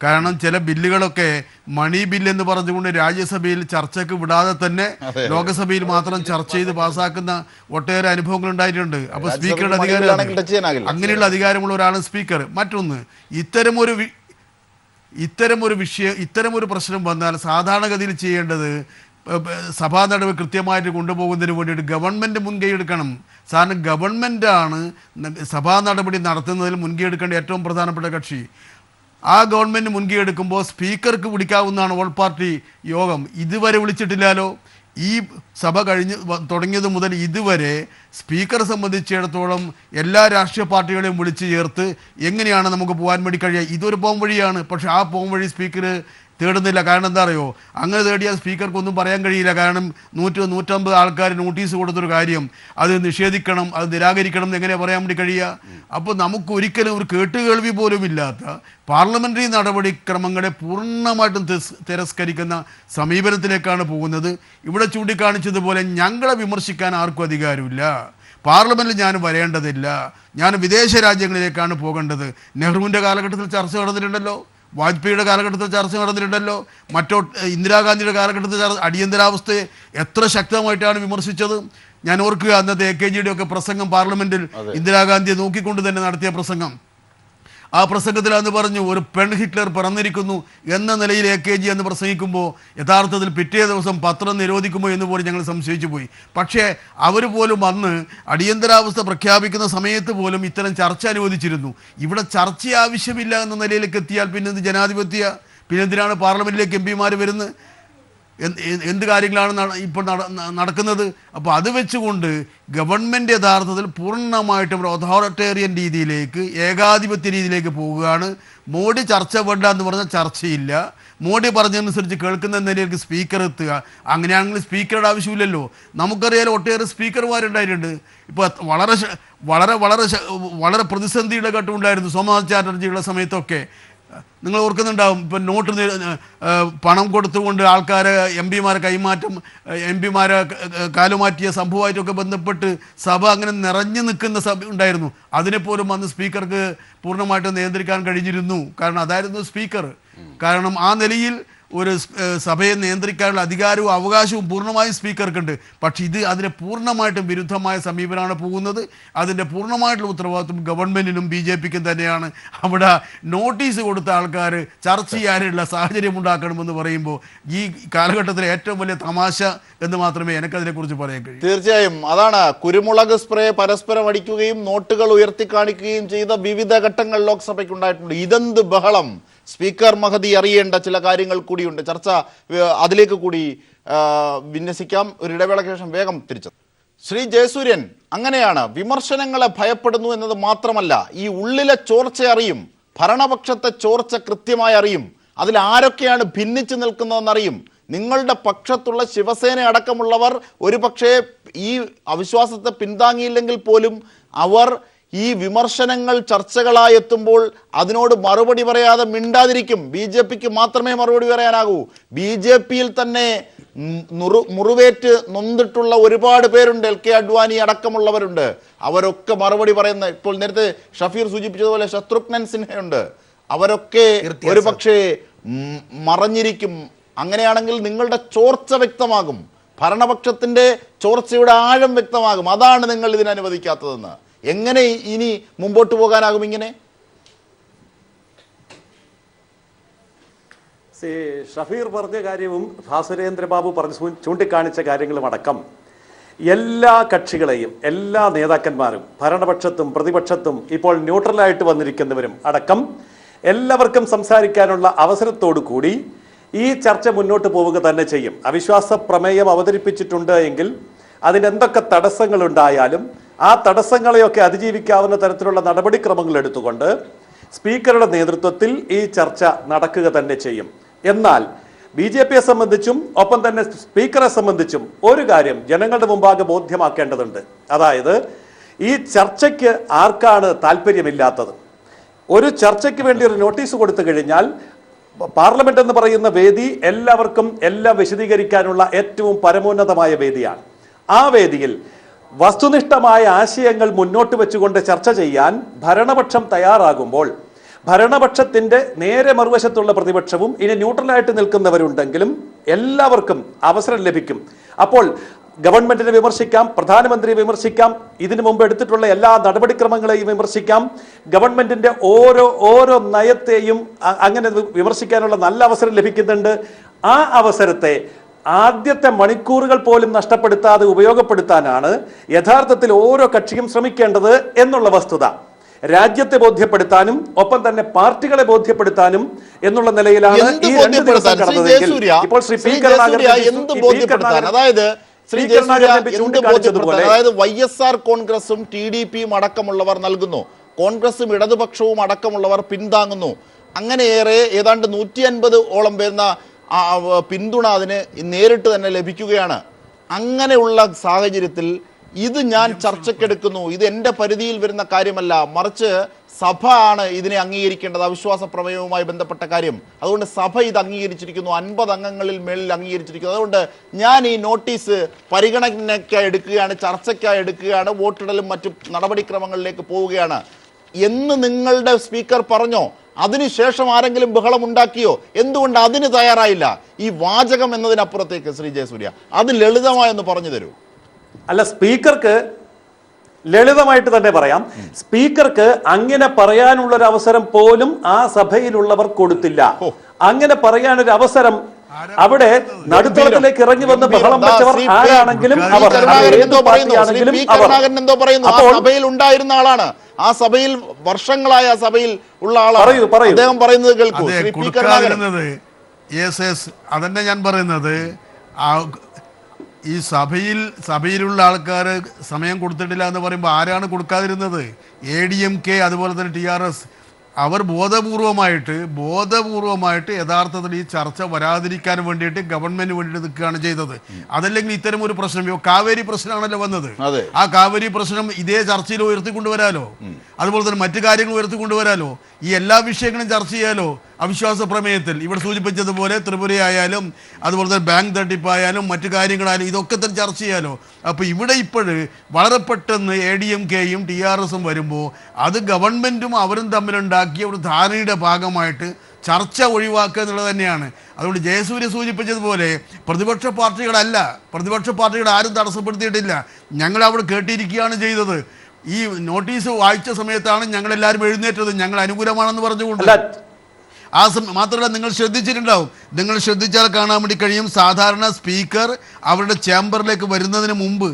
കാരണം ചില ബില്ലുകളൊക്കെ മണി ബില്ല് എന്ന് പറഞ്ഞുകൊണ്ട് രാജ്യസഭയിൽ ചർച്ചയ്ക്ക് വിടാതെ തന്നെ ലോകസഭയിൽ മാത്രം ചർച്ച ചെയ്ത് പാസ്സാക്കുന്ന ഒട്ടേറെ അനുഭവങ്ങൾ ഉണ്ടായിട്ടുണ്ട്. അപ്പോൾ സ്പീക്കറുടെ അധികാരം, അങ്ങനെയുള്ള അധികാരമുള്ള ഒരാളാണ് സ്പീക്കർ. മറ്റൊന്ന്, ഇത്തരമൊരു പ്രശ്നം വന്നാൽ സാധാരണഗതിയിൽ ചെയ്യേണ്ടത് സഭാ നടപടി കൃത്യമായിട്ട് കൊണ്ടുപോകുന്നതിന് വേണ്ടിയിട്ട് ഗവൺമെൻറ് മുൻകൈ എടുക്കണം. സാധാരണ ഗവൺമെൻറ്റാണ് സഭാ നടപടി നടത്തുന്നതിൽ മുൻകൈ എടുക്കേണ്ട ഏറ്റവും പ്രധാനപ്പെട്ട കക്ഷി. ആ ഗവൺമെൻറ് മുൻകൈ എടുക്കുമ്പോൾ സ്പീക്കർക്ക് വിളിക്കാവുന്നതാണ് ഓൾ പാർട്ടി യോഗം. ഇതുവരെ വിളിച്ചിട്ടില്ലല്ലോ. ഈ സഭ തുടങ്ങിയത് മുതൽ ഇതുവരെ സ്പീക്കറെ സംബന്ധിച്ചിടത്തോളം എല്ലാ രാഷ്ട്രീയ പാർട്ടികളെയും വിളിച്ചു ചേർത്ത് എങ്ങനെയാണ് നമുക്ക് പോകാൻ വേണ്ടി കഴിയുക? ഇതൊരു പോം വഴിയാണ്. പക്ഷേ ആ പോം വഴി സ്പീക്കർ തേടുന്നില്ല. കാരണം എന്താ അറിയോ? അങ്ങനെ തേടിയാൽ സ്പീക്കർക്കൊന്നും പറയാൻ കഴിയില്ല. കാരണം 150 ആൾക്കാർ നോട്ടീസ് കൊടുത്തൊരു കാര്യം അത് നിഷേധിക്കണം, അത് നിരാകരിക്കണം എന്ന് എങ്ങനെ പറയാൻ വേണ്ടി കഴിയുക? അപ്പോൾ നമുക്ക് ഒരിക്കലും ഒരു കേട്ടുകേൾവി പോലും ഇല്ലാത്ത പാർലമെൻ്ററി നടപടിക്രമങ്ങളെ പൂർണ്ണമായിട്ടും തിരസ്കരിക്കുന്ന സമീപനത്തിലേക്കാണ് പോകുന്നത്. ഇവിടെ ചൂണ്ടിക്കാണിച്ചതുപോലെ ഞങ്ങളെ വിമർശിക്കാൻ ആർക്കും അധികാരമില്ല. പാർലമെൻറ്റിൽ ഞാൻ വരേണ്ടതില്ല. ഞാൻ വിദേശ രാജ്യങ്ങളിലേക്കാണ് പോകേണ്ടത്. നെഹ്റുവിൻ്റെ കാലഘട്ടത്തിൽ ചർച്ച നടന്നിട്ടുണ്ടല്ലോ, വാജ്പേയിയുടെ കാലഘട്ടത്തിൽ ചർച്ച നടന്നിട്ടുണ്ടല്ലോ, ഇന്ദിരാഗാന്ധിയുടെ കാലഘട്ടത്തിൽ അടിയന്തരാവസ്ഥയെ എത്ര ശക്തമായിട്ടാണ് വിമർശിച്ചത്. ഞാൻ ഓർക്കുക അന്നത്തെ AKGയുടെ ഒക്കെ പ്രസംഗം പാർലമെൻറ്റിൽ ഇന്ദിരാഗാന്ധിയെ നോക്കിക്കൊണ്ട് തന്നെ നടത്തിയ പ്രസംഗം. ആ പ്രസംഗത്തിൽ അന്ന് പറഞ്ഞു ഒരു പെൺ ഹിറ്റ്ലർ പിറന്നിരിക്കുന്നു എന്ന നിലയിൽ AKG എന്ന് പ്രസംഗിക്കുമ്പോൾ യഥാർത്ഥത്തിൽ പിറ്റേ ദിവസം പത്രം നിരോധിക്കുമോ എന്ന് പോലും ഞങ്ങൾ സംശയിച്ചു പോയി. പക്ഷേ അവർ പോലും അന്ന് അടിയന്തരാവസ്ഥ പ്രഖ്യാപിക്കുന്ന സമയത്ത് പോലും ഇത്തരം ചർച്ച അനുവദിച്ചിരുന്നു. ഇവിടെ ചർച്ച ആവശ്യമില്ല എന്ന നിലയിലേക്ക് എത്തിയാൽ പിന്നെ എന്ത് ജനാധിപത്യ? പിന്നെ എന്തിനാണ് പാർലമെൻറ്റിലേക്ക് MP വരുന്നത്? എന്ത് കാര്യങ്ങളാണ് ഇപ്പോൾ നടക്കുന്നത്? അപ്പോൾ അത് വെച്ചുകൊണ്ട് ഗവൺമെൻറ് യഥാർത്ഥത്തിൽ പൂർണ്ണമായിട്ടും ഒരു അതോറിറ്റേറിയൻ രീതിയിലേക്ക്, ഏകാധിപത്യ രീതിയിലേക്ക് പോവുകയാണ്. മോഡി ചർച്ച വേണ്ട എന്ന് പറഞ്ഞാൽ ചർച്ചയില്ല. മോഡി പറഞ്ഞതനുസരിച്ച് കേൾക്കുന്ന നിലയിലേക്ക് സ്പീക്കർ എത്തുക. അങ്ങനെയാണെങ്കിൽ സ്പീക്കറുടെ ആവശ്യമില്ലല്ലോ. നമുക്കറിയാലോ ഒട്ടേറെ സ്പീക്കർമാരുണ്ടായിട്ടുണ്ട്. ഇപ്പോൾ വളരെ പ്രതിസന്ധിയുടെ ഘട്ടമുണ്ടായിരുന്നു സോമനാഥ് ചാറ്റർജിയുടെ സമയത്തൊക്കെ. നിങ്ങൾ ഓർക്കുന്നുണ്ടാവും. ഇപ്പം നോട്ട് പണം കൊടുത്തുകൊണ്ട് ആൾക്കാരെ MP-മാരെ കൈമാറ്റം, MP-മാരെ കാലുമാറ്റിയ സംഭവമായിട്ടൊക്കെ ബന്ധപ്പെട്ട് സഭ അങ്ങനെ നിറഞ്ഞു നിൽക്കുന്ന സഭ ഉണ്ടായിരുന്നു. അതിനെപ്പോലും അന്ന് സ്പീക്കർക്ക് പൂർണ്ണമായിട്ട് നിയന്ത്രിക്കാൻ കഴിഞ്ഞിരുന്നു. കാരണം അതായിരുന്നു സ്പീക്കർ. കാരണം ആ നിലയിൽ ഒരു സഭയെ നിയന്ത്രിക്കാനുള്ള അധികാരവും അവകാശവും പൂർണ്ണമായും സ്പീക്കർക്കുണ്ട്. പക്ഷേ അതിന് പൂർണ്ണമായിട്ടും വിരുദ്ധമായ സമീപനമാണ് പോകുന്നത്. അതിൻ്റെ പൂർണ്ണമായിട്ടുള്ള ഉത്തരവാദിത്വം ഗവൺമെൻറ്റിനും BJPക്കും തന്നെയാണ്. അവിടെ നോട്ടീസ് കൊടുത്ത ആൾക്കാർ ചർച്ച ചെയ്യാനുള്ള സാഹചര്യം ഉണ്ടാക്കണമെന്ന് പറയുമ്പോൾ ഈ കാലഘട്ടത്തിലെ ഏറ്റവും വലിയ തമാശ എന്ന് മാത്രമേ എനിക്കതിനെക്കുറിച്ച് പറയാൻ കഴിയൂ. തീർച്ചയായും അതാണ്. കുരുമുളക് സ്പ്രേ പരസ്പരം അടിക്കുകയും നോട്ടുകൾ ഉയർത്തി കാണിക്കുകയും ചെയ്ത വിവിധ ഘട്ടങ്ങൾ ലോക്സഭയ്ക്ക് ഉണ്ടായിട്ടുണ്ട്. ഇതെന്ത് ബഹളം! സ്പീക്കർ മഹതി അറിയേണ്ട ചില കാര്യങ്ങൾ കൂടിയുണ്ട്. ചർച്ച അതിലേക്ക് കൂടി വിന്യസിക്കാം. ഒരു ഇടവേളയ്ക്ക് ശേഷം വേഗം തിരിച്ചത്. ശ്രീ ജയസൂര്യൻ, അങ്ങനെയാണ് വിമർശനങ്ങളെ ഭയപ്പെടുന്നു എന്നത് മാത്രമല്ല, ഈ ഉള്ളിലെ ചോർച്ച അറിയും. ഭരണപക്ഷത്തെ ചോർച്ച കൃത്യമായി അറിയും. അതിൽ ആരൊക്കെയാണ് ഭിന്നിച്ചു നിൽക്കുന്നതെന്നറിയും. നിങ്ങളുടെ പക്ഷത്തുള്ള ശിവസേന അടക്കമുള്ളവർ ഒരു പക്ഷേ ഈ അവിശ്വാസത്തെ പിന്താങ്ങിയില്ലെങ്കിൽ പോലും അവർ ഈ വിമർശനങ്ങൾ ചർച്ചകളായി എത്തുമ്പോൾ അതിനോട് മറുപടി പറയാതെ മിണ്ടാതിരിക്കും. BJPക്ക് മാത്രമേ മറുപടി പറയാനാകൂ. BJPയിൽ തന്നെ മുറിവേറ്റ് നൊന്നിട്ടുള്ള ഒരുപാട് പേരുണ്ട്. LK അഡ്വാനി അടക്കമുള്ളവരുണ്ട്. അവരൊക്കെ മറുപടി പറയുന്ന, ഇപ്പോൾ നേരത്തെ ഷഫീർ സൂചിപ്പിച്ചതുപോലെ ശത്രുഘ്നൻ സിൻഹയുണ്ട്. അവരൊക്കെ ഒരു പക്ഷേ മറഞ്ഞിരിക്കും. അങ്ങനെയാണെങ്കിൽ നിങ്ങളുടെ ചോർച്ച വ്യക്തമാകും. ഭരണപക്ഷത്തിൻ്റെ ചോർച്ചയുടെ ആഴം വ്യക്തമാകും. അതാണ് നിങ്ങൾ ഇതിനനുവദിക്കാത്തതെന്ന്. എങ്ങനെ ഇനി മുമ്പോട്ട് പോകാനാകും? ഇങ്ങനെ ഷഫീർ പറഞ്ഞ കാര്യവും ഭാസുരേന്ദ്രബാബു പറഞ്ഞു ചൂണ്ടിക്കാണിച്ച കാര്യങ്ങളും അടക്കം എല്ലാ കക്ഷികളെയും എല്ലാ നേതാക്കന്മാരും ഭരണപക്ഷത്തും പ്രതിപക്ഷത്തും ഇപ്പോൾ ന്യൂട്രലായിട്ട് വന്നിരിക്കുന്നവരും അടക്കം എല്ലാവർക്കും സംസാരിക്കാനുള്ള അവസരത്തോടു കൂടി ഈ ചർച്ച മുന്നോട്ട് പോവുക തന്നെ ചെയ്യും. അവിശ്വാസ പ്രമേയം അവതരിപ്പിച്ചിട്ടുണ്ട് എങ്കിൽ അതിനെന്തൊക്കെ തടസ്സങ്ങളുണ്ടായാലും ആ തടസ്സങ്ങളെയൊക്കെ അതിജീവിക്കാവുന്ന തരത്തിലുള്ള നടപടിക്രമങ്ങൾ എടുത്തുകൊണ്ട് സ്പീക്കറുടെ നേതൃത്വത്തിൽ ഈ ചർച്ച നടക്കുക തന്നെ ചെയ്യും. എന്നാൽ BJPയെ സംബന്ധിച്ചും ഒപ്പം തന്നെ സ്പീക്കറെ സംബന്ധിച്ചും ഒരു കാര്യം ജനങ്ങളുടെ മുമ്പാകെ ബോധ്യമാക്കേണ്ടതുണ്ട്. അതായത് ഈ ചർച്ചയ്ക്ക് ആർക്കാണ് താല്പര്യമില്ലാത്തത്? ഒരു ചർച്ചയ്ക്ക് വേണ്ടി ഒരു നോട്ടീസ് കൊടുത്തു കഴിഞ്ഞാൽ പാർലമെന്റ് എന്ന് പറയുന്ന വേദി എല്ലാവർക്കും എല്ലാം വിശദീകരിക്കാനുള്ള ഏറ്റവും പരമോന്നതമായ വേദിയാണ്. ആ വേദിയിൽ വസ്തുനിഷ്ഠമായ ആശയങ്ങൾ മുന്നോട്ട് വെച്ചുകൊണ്ട് ചർച്ച ചെയ്യാൻ ഭരണപക്ഷം തയ്യാറാകുമ്പോൾ ഭരണപക്ഷത്തിന്റെ നേരെ മറുവശത്തുള്ള പ്രതിപക്ഷവും ഇനി ന്യൂട്രലായിട്ട് നിൽക്കുന്നവരുണ്ടെങ്കിലും എല്ലാവർക്കും അവസരം ലഭിക്കും. അപ്പോൾ ഗവൺമെന്റിനെ വിമർശിക്കാം, പ്രധാനമന്ത്രിയെ വിമർശിക്കാം, ഇതിനു മുമ്പ് എടുത്തിട്ടുള്ള എല്ലാ നടപടിക്രമങ്ങളെയും വിമർശിക്കാം, ഗവൺമെന്റിന്റെ ഓരോ നയത്തെയും അങ്ങനെ വിമർശിക്കാനുള്ള നല്ല അവസരം ലഭിക്കുന്നുണ്ട്. ആ അവസരത്തെ ആദ്യത്തെ മണിക്കൂറുകൾ പോലും നഷ്ടപ്പെടുത്താതെ ഉപയോഗപ്പെടുത്താനാണ് യഥാർത്ഥത്തിൽ ഓരോ കക്ഷിയും ശ്രമിക്കേണ്ടത് എന്നുള്ള വസ്തുത രാജ്യത്തെ ബോധ്യപ്പെടുത്താനും ഒപ്പം തന്നെ പാർട്ടികളെ ബോധ്യപ്പെടുത്താനും എന്നുള്ള നിലയിലാണ് ഈ 2 ദിവസം കടന്നതെങ്കിൽ ഇപ്പോൾ ശ്രീ പി കരുണാകരൻ അതായത് YSR കോൺഗ്രസും TDPയും അടക്കമുള്ളവർ നൽകുന്നു, കോൺഗ്രസും ഇടതുപക്ഷവും അടക്കമുള്ളവർ പിന്താങ്ങുന്നു. അങ്ങനെയേറെ ഏതാണ്ട് 150 വരുന്ന പിന്തുണ അതിന് നേരിട്ട് തന്നെ ലഭിക്കുകയാണ്. അങ്ങനെയുള്ള സാഹചര്യത്തിൽ ഇത് ഞാൻ ചർച്ചയ്ക്കെടുക്കുന്നു, ഇത് എൻ്റെ പരിധിയിൽ വരുന്ന കാര്യമല്ല, മറിച്ച് സഭ ആണ് ഇതിനെ അംഗീകരിക്കേണ്ടത്, അവിശ്വാസ പ്രമേയവുമായി ബന്ധപ്പെട്ട കാര്യം. അതുകൊണ്ട് സഭ ഇത് അംഗീകരിച്ചിരിക്കുന്നു, 50 അംഗങ്ങളിൽ മേളിൽ അംഗീകരിച്ചിരിക്കുന്നു. അതുകൊണ്ട് ഞാൻ ഈ നോട്ടീസ് പരിഗണനയ്ക്കായി എടുക്കുകയാണ്, ചർച്ചയ്ക്കായി എടുക്കുകയാണ്, വോട്ടെടുക്കലും മറ്റു നടപടിക്രമങ്ങളിലേക്ക് പോവുകയാണ് എന്ന് നിങ്ങളുടെ സ്പീക്കർ പറഞ്ഞോ? അതിനുശേഷം ആരെങ്കിലും ബഹളം ഉണ്ടാക്കിയോ? എന്തുകൊണ്ട് അതിന് തയ്യാറായില്ല? ഈ വാചകം എന്നതിനപ്പുറത്തേക്ക് ശ്രീ ജയസൂര്യ അത് ലളിതമായൊന്ന് പറഞ്ഞു തരൂ. അല്ല, സ്പീക്കർക്ക് ലളിതമായിട്ട് തന്നെ പറയാം. സ്പീക്കർക്ക് അങ്ങനെ പറയാനുള്ളൊരു അവസരം പോലും ആ സഭയിലുള്ളവർ കൊടുത്തില്ല. അങ്ങനെ പറയാനൊരു അവസരം അവിടെ നടുത്തളത്തിലേക്ക് ഇറങ്ങി വന്ന് ബഹളം വെച്ചവർ ആരാണെങ്കിലും അവർ സഭയിൽ ഉണ്ടായിരുന്ന ആളാണ്, ആ സഭയിൽ വർഷങ്ങളായ സഭയിൽ ഉള്ള ആളാണ്. അദ്ദേഹം പറയുന്നത് കേൾക്കൂ. അതന്നെ ഞാൻ പറയുന്നത്. ഈ സഭയിലുള്ള ആൾക്കാർ സമയം കൊടുത്തിട്ടില്ല എന്ന് പറയുമ്പോൾ ആരാണ് കൊടുക്കാതിരുന്നത്? ADMK അതുപോലെ തന്നെ TRS അവർ ബോധപൂർവമായിട്ട് യഥാർത്ഥത്തിൽ ഈ ചർച്ച വരാതിരിക്കാൻ വേണ്ടിയിട്ട് ഗവൺമെന്റിന് വേണ്ടിയിട്ട് നിൽക്കുകയാണ് ചെയ്തത്. അതല്ലെങ്കിൽ ഇത്തരം ഒരു പ്രശ്നം, കാവേരി പ്രശ്നമാണല്ലോ വന്നത്. ആ കാവേരി പ്രശ്നം ഇതേ ചർച്ചയിൽ ഉയർത്തിക്കൊണ്ടുവരാലോ, അതുപോലെ തന്നെ മറ്റു കാര്യങ്ങൾ ഉയർത്തിക്കൊണ്ടുവരാലോ, ഈ എല്ലാ വിഷയങ്ങളും ചർച്ച ചെയ്യാലോ അവിശ്വാസ പ്രമേയത്തിൽ. ഇവിടെ സൂചിപ്പിച്ചതുപോലെ ത്രിപുരയായാലും അതുപോലെ തന്നെ ബാങ്ക് തട്ടിപ്പായാലും മറ്റു കാര്യങ്ങളായാലും ഇതൊക്കെ തന്നെ ചർച്ച ചെയ്യാലോ. അപ്പോൾ ഇവിടെ വളരെ പെട്ടെന്ന് ADMKയും TRSും വരുമ്പോൾ അത് ഗവൺമെൻറ്റും അവരും തമ്മിലുണ്ടാക്കിയ ഒരു ധാരണയുടെ ഭാഗമായിട്ട് ചർച്ച ഒഴിവാക്കുക എന്നുള്ളത് തന്നെയാണ്. അതുകൊണ്ട് ജയസൂര്യ സൂചിപ്പിച്ചതുപോലെ പ്രതിപക്ഷ പാർട്ടികൾ ആരും തടസ്സപ്പെടുത്തിയിട്ടില്ല. ഞങ്ങൾ അവിടെ കേട്ടിരിക്കുകയാണ് ചെയ്തത്. ഈ നോട്ടീസ് വായിച്ച സമയത്താണ് ഞങ്ങളെല്ലാവരും എഴുന്നേറ്റത്, ഞങ്ങൾ അനുകൂലമാണെന്ന് പറഞ്ഞുകൊണ്ട്. മാത്രമല്ല, നിങ്ങൾ ശ്രദ്ധിച്ചാൽ കാണാൻ വേണ്ടി കഴിയും, സാധാരണ സ്പീക്കർ അവരുടെ ചേംബറിലേക്ക് വരുന്നതിന് മുമ്പ്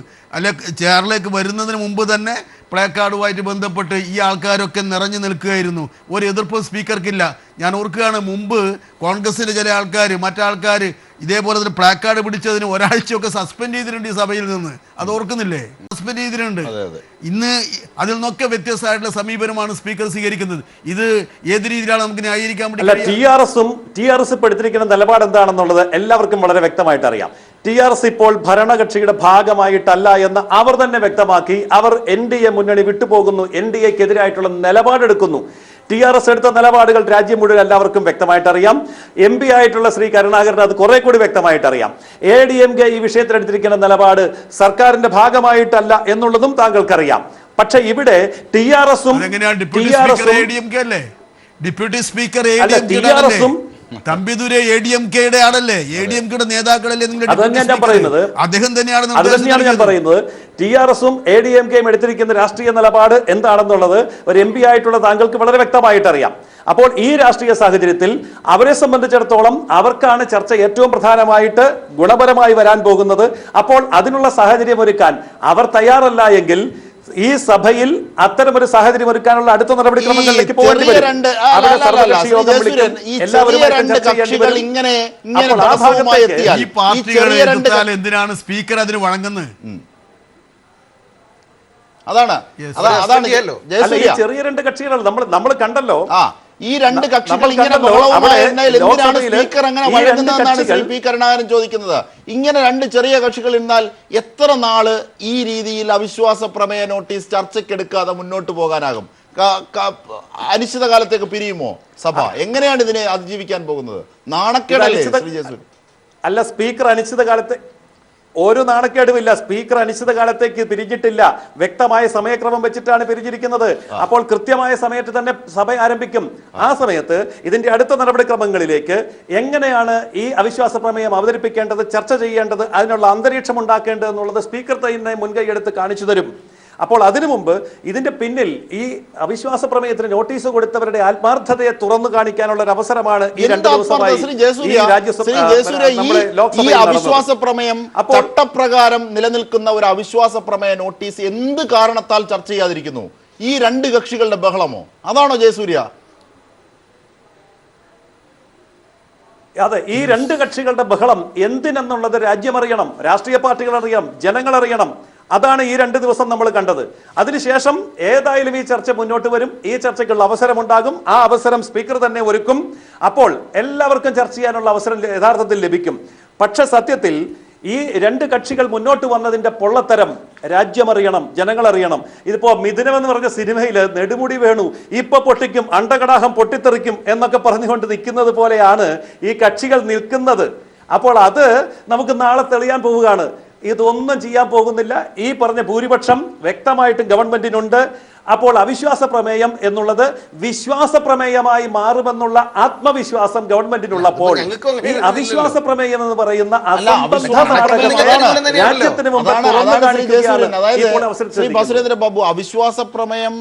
ചെയറിലേക്ക് വരുന്നതിന് മുമ്പ് തന്നെ പ്ലേ കാർഡുമായിട്ട് ബന്ധപ്പെട്ട് ഈ ആൾക്കാരൊക്കെ നിറഞ്ഞു നിൽക്കുകയായിരുന്നു. ഒരു എതിർപ്പും സ്പീക്കർക്കില്ല. ഞാൻ ഓർക്കുകയാണ്, മുമ്പ് കോൺഗ്രസിൻ്റെ ചില മറ്റാൾക്കാർ ഇതേപോലെ തന്നെ പ്ലേ കാർഡ് പിടിച്ചതിന് ഒരാഴ്ചയൊക്കെ സസ്പെൻഡ് ചെയ്തിട്ടുണ്ട് ഈ സഭയിൽ നിന്ന്. അത് ഓർക്കുന്നില്ലേ? സസ്പെൻഡ് ചെയ്തിട്ടുണ്ട്. ഇന്ന് അതിൽ നിന്നൊക്കെ വ്യത്യസ്തമായിട്ടുള്ള സമീപനമാണ് സ്പീക്കർ സ്വീകരിക്കുന്നത്. ഇത് ഏത് രീതിയിലാണ് നമുക്ക് ന്യായീകരിക്കാൻ വേണ്ടി? TRS ഇപ്പോൾ എടുത്തിരിക്കുന്ന നിലപാട് എന്താണെന്നുള്ളത് എല്ലാവർക്കും വളരെ വ്യക്തമായിട്ട് അറിയാം. TRS ഇപ്പോൾ ഭരണകക്ഷിയുടെ ഭാഗമായിട്ടല്ല എന്ന് അവർ തന്നെ വ്യക്തമാക്കി. അവർ NDA മുന്നണി വിട്ടുപോകുന്നു, NDAക്കെതിരായിട്ടുള്ള നിലപാടെടുക്കുന്നു. TRS എടുത്ത നിലപാടുകൾ രാജ്യം മുഴുവൻ എല്ലാവർക്കും വ്യക്തമായിട്ട് അറിയാം. MP ആയിട്ടുള്ള ശ്രീ കരുണാകരൻ അത് കുറെ കൂടി വ്യക്തമായിട്ട് അറിയാം. ADMK ഈ വിഷയത്തിൽ എടുത്തിരിക്കുന്ന നിലപാട് സർക്കാരിന്റെ ഭാഗമായിട്ടല്ല എന്നുള്ളതും താങ്കൾക്കറിയാം. പക്ഷെ ഇവിടെ TRSും തമ്പിദുരെ ADMK ആളല്ലേ, ADMK നേതാക്കളല്ലേ അദ്ദേഹം തന്നെയാണ് ഞാൻ പറയുന്നത്. TRS-ഉം ADMK-യും എടുത്തിരിക്കുന്ന രാഷ്ട്രീയ നിലപാട് എന്താണെന്നുള്ളത് ഒരു MP ആയിട്ടുള്ള താങ്കൾക്ക് വളരെ വ്യക്തമായിട്ട് അറിയാം. അപ്പോൾ ഈ രാഷ്ട്രീയ സാഹചര്യത്തിൽ അവരെ സംബന്ധിച്ചിടത്തോളം അവർക്കാണ് ചർച്ച ഏറ്റവും പ്രധാനമായിട്ട് ഗുണപരമായി വരാൻ പോകുന്നത്. അപ്പോൾ അതിനുള്ള സാഹചര്യം ഒരുക്കാൻ അവർ തയ്യാറല്ല എങ്കിൽ ഈ സഭയിൽ അത്തരമൊരു സാഹചര്യം ഒരുക്കാനുള്ള അടുത്ത നടപടിക്രമങ്ങളിലേക്ക് പോകേണ്ടി വരും. എന്തിനാണ് സ്പീക്കർ അതിന് വഴങ്ങുന്നത്? അതാണ് ചെറിയ രണ്ട് കക്ഷികൾ നമ്മൾ കണ്ടല്ലോ. ഈ രണ്ട് കക്ഷികൾ ഇങ്ങനെ എന്തിനാണ് സ്പീക്കർ അങ്ങനെ വഴങ്ങുന്നതെന്നാണ് പി കരുണാകരൻ ചോദിക്കുന്നത്. ഇങ്ങനെ രണ്ട് ചെറിയ കക്ഷികൾ ഇരുന്നാൽ എത്ര നാള് ഈ രീതിയിൽ അവിശ്വാസ പ്രമേയ നോട്ടീസ് ചർച്ചയ്ക്കെടുക്കാതെ മുന്നോട്ട് പോകാനാകും? അനിശ്ചിതകാലത്തേക്ക് പിരിയുമോ സഭ? എങ്ങനെയാണ് ഇതിനെ അതിജീവിക്കാൻ പോകുന്നത്? നാണക്കേടല്ലേ? അല്ല, സ്പീക്കർ അനിശ്ചിതകാലത്തെ ഒരു നാണക്കേടുമില്ല. സ്പീക്കർ അനിശ്ചിതകാലത്തേക്ക് പിരിഞ്ഞിട്ടില്ല. വ്യക്തമായ സമയക്രമം വെച്ചിട്ടാണ് പിരിഞ്ഞിരിക്കുന്നത്. അപ്പോൾ കൃത്യമായ സമയത്ത് തന്നെ സഭ ആരംഭിക്കും. ആ സമയത്ത് ഇതിന്റെ അടുത്ത നടപടിക്രമങ്ങളിലേക്ക് എങ്ങനെയാണ് ഈ അവിശ്വാസ പ്രമേയം അവതരിപ്പിക്കേണ്ടത്, ചർച്ച ചെയ്യേണ്ടത്, അതിനുള്ള അന്തരീക്ഷം ഉണ്ടാക്കേണ്ടത് എന്നുള്ളത് സ്പീക്കർ തന്നെ മുൻകൈയെടുത്ത് കാണിച്ചു തരും. അപ്പോൾ അതിനു മുമ്പ് ഇതിന്റെ പിന്നിൽ ഈ അവിശ്വാസ പ്രമേയത്തിന് നോട്ടീസ് കൊടുത്തവരുടെ ആത്മാർത്ഥതയെ തുറന്നു കാണിക്കാനുള്ള ഒരു അവസരമാണ് ഈ 2 ദിവസമായി ഈ അവിശ്വാസ പ്രമേയം ചട്ടപ്രകാരം നിലനിൽക്കുന്ന ഒരു അവിശ്വാസ പ്രമേയ നോട്ടീസ് എന്ത് കാരണത്താൽ ചർച്ച ചെയ്യാതിരിക്കുന്നു? ഈ രണ്ട് കക്ഷികളുടെ ബഹളമോ? അതാണോ ജയസൂര്യ? അതെ, ഈ രണ്ട് കക്ഷികളുടെ ബഹളം എന്തിനെന്നുള്ളത് രാജ്യമറിയണം, രാഷ്ട്രീയ പാർട്ടികൾ അറിയണം, ജനങ്ങൾ അറിയണം. അതാണ് ഈ 2 ദിവസം നമ്മൾ കണ്ടത്. അതിനുശേഷം ഏതായാലും ഈ ചർച്ച മുന്നോട്ട് വരും. ഈ ചർച്ചയ്ക്കുള്ള അവസരമുണ്ടാകും. ആ അവസരം സ്പീക്കർ തന്നെ ഒരുക്കും. അപ്പോൾ എല്ലാവർക്കും ചർച്ച ചെയ്യാനുള്ള അവസരം യഥാർത്ഥത്തിൽ ലഭിക്കും. പക്ഷെ സത്യത്തിൽ ഈ 2 കക്ഷികൾ മുന്നോട്ട് വന്നതിന്റെ പൊള്ളത്തരം രാജ്യമറിയണം, ജനങ്ങൾ അറിയണം. ഇതിപ്പോ മിഥുനം എന്ന് പറഞ്ഞ സിനിമയിൽ നെടുമുടി വേണു ഇപ്പൊ പൊട്ടിക്കും, അണ്ടകടാഹം പൊട്ടിത്തെറിക്കും എന്നൊക്കെ പറഞ്ഞുകൊണ്ട് നിൽക്കുന്നത് പോലെയാണ് ഈ കക്ഷികൾ നിൽക്കുന്നത്. അപ്പോൾ അത് നമുക്ക് നാളെ തെളിയാൻ പോവുകയാണ്. ഇതൊന്നും ചെയ്യാൻ പോകുന്നില്ല. ഈ പറഞ്ഞ ഭൂരിപക്ഷം വ്യക്തമായിട്ടും ഗവൺമെന്റിനുണ്ട്. അപ്പോൾ അവിശ്വാസ പ്രമേയം എന്നുള്ളത് വിശ്വാസ പ്രമേയമായി മാറുമെന്നുള്ള ആത്മവിശ്വാസം ഗവൺമെന്റിനുള്ളപ്പോൾ ഈ അവിശ്വാസ പ്രമേയം എന്ന് പറയുന്ന രാജ്യത്തിന് മുമ്പ് തുറന്നു കാണിക്കുകയാണ്. സുരേന്ദ്ര ബാബു, അവിശ്വാസ പ്രമേയം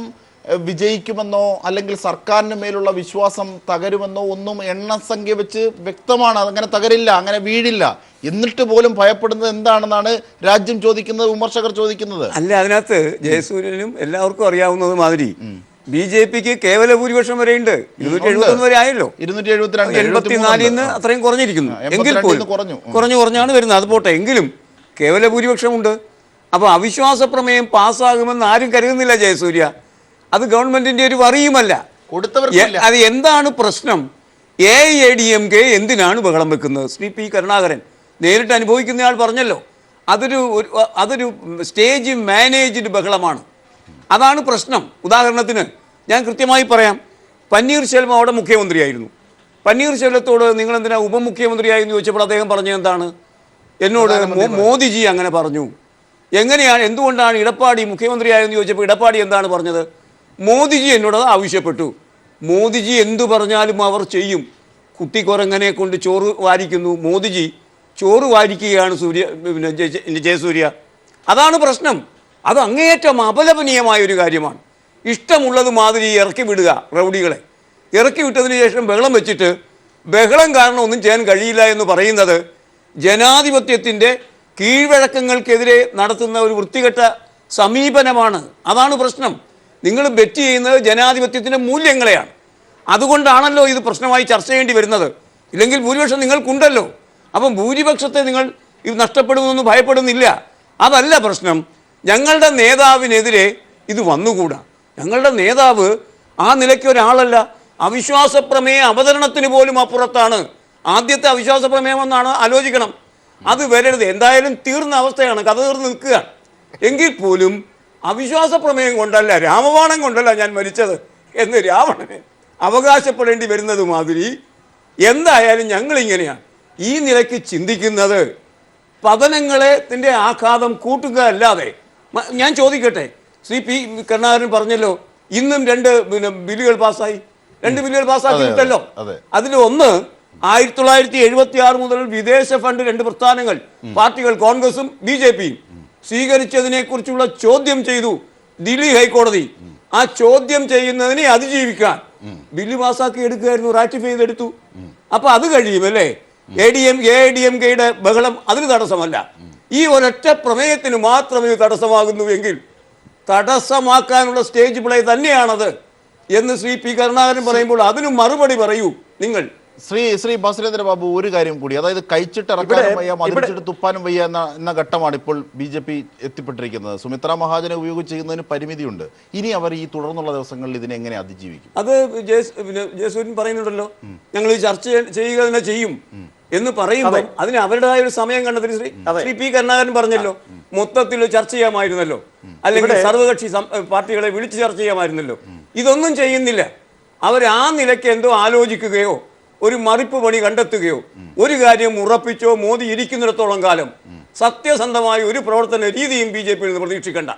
വിജയിക്കുമെന്നോ അല്ലെങ്കിൽ സർക്കാരിന് മേലുള്ള വിശ്വാസം തകരുമെന്നോ ഒന്നും എണ്ണസംഖ്യ വെച്ച് വ്യക്തമാണ്. അതങ്ങനെ തകരില്ല, അങ്ങനെ വീഴില്ല. എന്നിട്ട് പോലും ഭയപ്പെടുന്നത് എന്താണെന്നാണ് രാജ്യം ചോദിക്കുന്നത്, വിമർശകർ ചോദിക്കുന്നത്. അല്ല, അതിനകത്ത് ജയസൂര്യനും എല്ലാവർക്കും അറിയാവുന്നത് മാതിരി BJPക്ക് കേവല ഭൂരിപക്ഷം വരെയുണ്ട്. 271 വരെ ആയല്ലോ. 274 അത്രയും കുറഞ്ഞിരിക്കുന്നു. എങ്കിൽ പോലും കുറഞ്ഞാണ് വരുന്നത്. അത് പോട്ടെ, എങ്കിലും കേവല ഭൂരിപക്ഷമുണ്ട്. അപ്പൊ അവിശ്വാസ പ്രമേയം പാസ്സാകുമെന്ന് ആരും കരുതുന്നില്ല ജയസൂര്യ. അത് ഗവൺമെന്റിന്റെ ഒരു വറിയുമല്ല. അത് എന്താണ് പ്രശ്നം? AIADMK എന്തിനാണ് ബഹളം വെക്കുന്നത്? ശ്രീ പി കരുണാകരൻ നേരിട്ട് അനുഭവിക്കുന്നയാൾ പറഞ്ഞല്ലോ, അതൊരു സ്റ്റേജ് മാനേജ്ഡ് ബഹളമാണ്. അതാണ് പ്രശ്നം. ഉദാഹരണത്തിന് ഞാൻ കൃത്യമായി പറയാം. പന്നീർശെൽവം അവിടെ മുഖ്യമന്ത്രിയായിരുന്നു. പന്നീർശെൽവത്തോട് നിങ്ങൾ എന്തിനാ ഉപമുഖ്യമന്ത്രിയായി എന്ന് ചോദിച്ചപ്പോൾ അദ്ദേഹം പറഞ്ഞത് എന്താണ്? എന്നോട് മോദിജി അങ്ങനെ പറഞ്ഞു. എങ്ങനെയാണ്, എന്തുകൊണ്ടാണ് ഇടപ്പാടി മുഖ്യമന്ത്രിയായെന്ന് ചോദിച്ചപ്പോൾ ഇടപ്പാടി എന്താണ് പറഞ്ഞത്? മോദിജി എന്നോട് ആവശ്യപ്പെട്ടു. മോദിജി എന്തു പറഞ്ഞാലും അവർ ചെയ്യും. കുട്ടിക്കുരങ്ങനെ കൊണ്ട് ചോറ് വാരിക്കുന്നു, മോദിജി ചോറ് വാരിക്കുകയാണ് ജയസൂര്യ. അതാണ് പ്രശ്നം. അത് അങ്ങേയറ്റം അപലപനീയമായ ഒരു കാര്യമാണ്. ഇഷ്ടമുള്ളത് മാതിരി ഇറക്കി വിടുക, റൗഡികളെ ഇറക്കി വിട്ടതിന് ശേഷം ബഹളം വെച്ചിട്ട് ബഹളം കാരണം ഒന്നും ചെയ്യാൻ കഴിയില്ല എന്ന് പറയുന്നത് ജനാധിപത്യത്തിൻ്റെ കീഴ്വഴക്കങ്ങൾക്കെതിരെ നടത്തുന്ന ഒരു വൃത്തികെട്ട സമീപനമാണ്. അതാണ് പ്രശ്നം. നിങ്ങൾ ബെറ്റ് ചെയ്യുന്നത് ജനാധിപത്യത്തിൻ്റെ മൂല്യങ്ങളെയാണ്. അതുകൊണ്ടാണല്ലോ ഇത് പ്രശ്നമായി ചർച്ച ചെയ്യേണ്ടി വരുന്നത്. ഇല്ലെങ്കിൽ ഭൂരിപക്ഷം നിങ്ങൾക്കുണ്ടല്ലോ. അപ്പം ഭൂരിപക്ഷത്തെ നിങ്ങൾ ഇത് നഷ്ടപ്പെടുമെന്നൊന്നും ഭയപ്പെടുന്നില്ല. അതല്ല പ്രശ്നം. ഞങ്ങളുടെ നേതാവിനെതിരെ ഇത് വന്നുകൂടാ. ഞങ്ങളുടെ നേതാവ് ആ നിലയ്ക്ക് ഒരാളല്ല. അവിശ്വാസ പ്രമേയ അവതരണത്തിന് പോലും അപ്പുറത്താണ്. ആദ്യത്തെ അവിശ്വാസ പ്രമേയമെന്നാണ് ആലോചിക്കണം. അത് വരരുത്. എന്തായാലും തീർന്ന അവസ്ഥയാണ്, കഥ തീർന്ന് നിൽക്കുകയാണ്. എങ്കിൽ പോലും അവിശ്വാസ പ്രമേയം കൊണ്ടല്ല, രാമബാണം കൊണ്ടല്ല ഞാൻ മരിച്ചത് എന്ന് രാവണന് അവകാശപ്പെടേണ്ടി വരുന്നത് മാതിരി എന്തായാലും ഞങ്ങളിങ്ങനെയാണ് ഈ നിലയ്ക്ക് ചിന്തിക്കുന്നത്. പതനങ്ങളെ ആഘാതം കൂട്ടുക അല്ലാതെ. ഞാൻ ചോദിക്കട്ടെ, ശ്രീ പി കരുണാകരൻ പറഞ്ഞല്ലോ ഇന്നും 2 ബില്ലുകൾ പാസ്സായി. 2 ബില്ലുകൾ പാസ്സാക്കിയിട്ടല്ലോ. അതിൽ ഒന്ന് 1976 മുതൽ വിദേശ ഫണ്ട് 2 പ്രസ്ഥാനങ്ങൾ പാർട്ടികൾ കോൺഗ്രസും BJPയും സ്വീകരിച്ചതിനെ കുറിച്ചുള്ള ചോദ്യം ചെയ്തു ദില്ലി ഹൈക്കോടതി. ആ ചോദ്യം ചെയ്യുന്നതിനെ അതിജീവിക്കാൻ ബില്ല് പാസ്സാക്കി എടുക്കുകയായിരുന്നു, റാറ്റിഫൈ ചെയ്തെടുത്തു. അപ്പൊ അത് കഴിയുമല്ലേ? ADMKയുടെ ബഹളം അതിന് തടസ്സമല്ല. ഈ ഒരൊറ്റ പ്രമേയത്തിന് മാത്രമേ തടസ്സമാകുന്നുവെങ്കിൽ തടസ്സമാക്കാനുള്ള സ്റ്റേജ് പ്ലേ തന്നെയാണത് എന്ന് ശ്രീ P. കരുണാകരൻ പറയുമ്പോൾ അതിന് മറുപടി പറയൂ നിങ്ങൾ. ശ്രീ ബാസുരേന്ദ്ര ബാബു, ഒരു കാര്യം കൂടി, അതായത് കഴിച്ചിട്ട് ഇറക്കാനും വയ്യ, മതിച്ചിട്ട് തുപ്പാനും വയ്യ എന്ന ഘട്ടമാണ് ഇപ്പോൾ BJP എത്തിപ്പെട്ടിരിക്കുന്നത്. സുമിത്ര മഹാജനെ ഉപയോഗിച്ച് ചെയ്യുന്നതിന് പരിമിതിയുണ്ട്. ഇനി അവർ ഈ തുടർന്നുള്ള ദിവസങ്ങളിൽ ഇതിനെ എങ്ങനെ അതിജീവിക്കും? അത് ജയസൂര്യൻ പറയുന്നുണ്ടല്ലോ, ഞങ്ങൾ ചർച്ച ചെയ്യുക തന്നെ ചെയ്യും എന്ന് പറയുമ്പോൾ അതിന് അവരുടേതായ ഒരു സമയം കണ്ടെത്തി ശ്രീ P. കരുണാകരൻ പറഞ്ഞല്ലോ, മൊത്തത്തിൽ ചർച്ച ചെയ്യാമായിരുന്നല്ലോ, അല്ലെങ്കിൽ സർവകക്ഷി പാർട്ടികളെ വിളിച്ച് ചർച്ച ചെയ്യാമായിരുന്നല്ലോ. ഇതൊന്നും ചെയ്യുന്നില്ല. അവർ ആ നിലയ്ക്ക് എന്തോ ആലോചിക്കുകയോ ഒരു മറിപ്പ് പണി കണ്ടെത്തുകയോ ഒരു കാര്യം ഉറപ്പിച്ചോ മോദി ഇരിക്കുന്നിടത്തോളം കാലം സത്യസന്ധമായ ഒരു പ്രവർത്തന രീതിയും BJP-യിൽ നിന്ന് പ്രതീക്ഷിക്കണ്ട.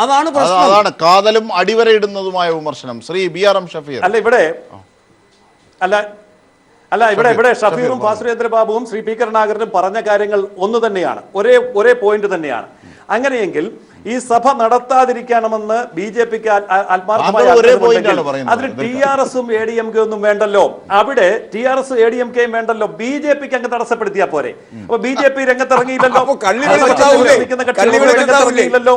അതാണ് പ്രശ്നം. അതാണ് കാതലും അടിവരയിടുന്നതുമായ വിമർശനം. ശ്രീ BRM ഷഫീർ. ഇവിടെ ഷഫീറും ഭാസുരേന്ദ്ര ബാബുവും ശ്രീ P. കരുണാകരനും പറഞ്ഞ കാര്യങ്ങൾ ഒന്ന് തന്നെയാണ്, ഒരേ പോയിന്റ് തന്നെയാണ്. അങ്ങനെയെങ്കിൽ ഈ സഭ നടത്താതിരിക്കണമെന്ന് BJP-ക്ക് ആത്മാർത്ഥമായി അതിന് TRS-ഉം ADMK ഒന്നും വേണ്ടല്ലോ. അവിടെ TRS ADMK വേണ്ടല്ലോ, BJP-ക്ക് അങ്ങ് തടസ്സപ്പെടുത്തിയാ പോരെ. അപ്പൊ BJP രംഗത്തിറങ്ങിയില്ലല്ലോ,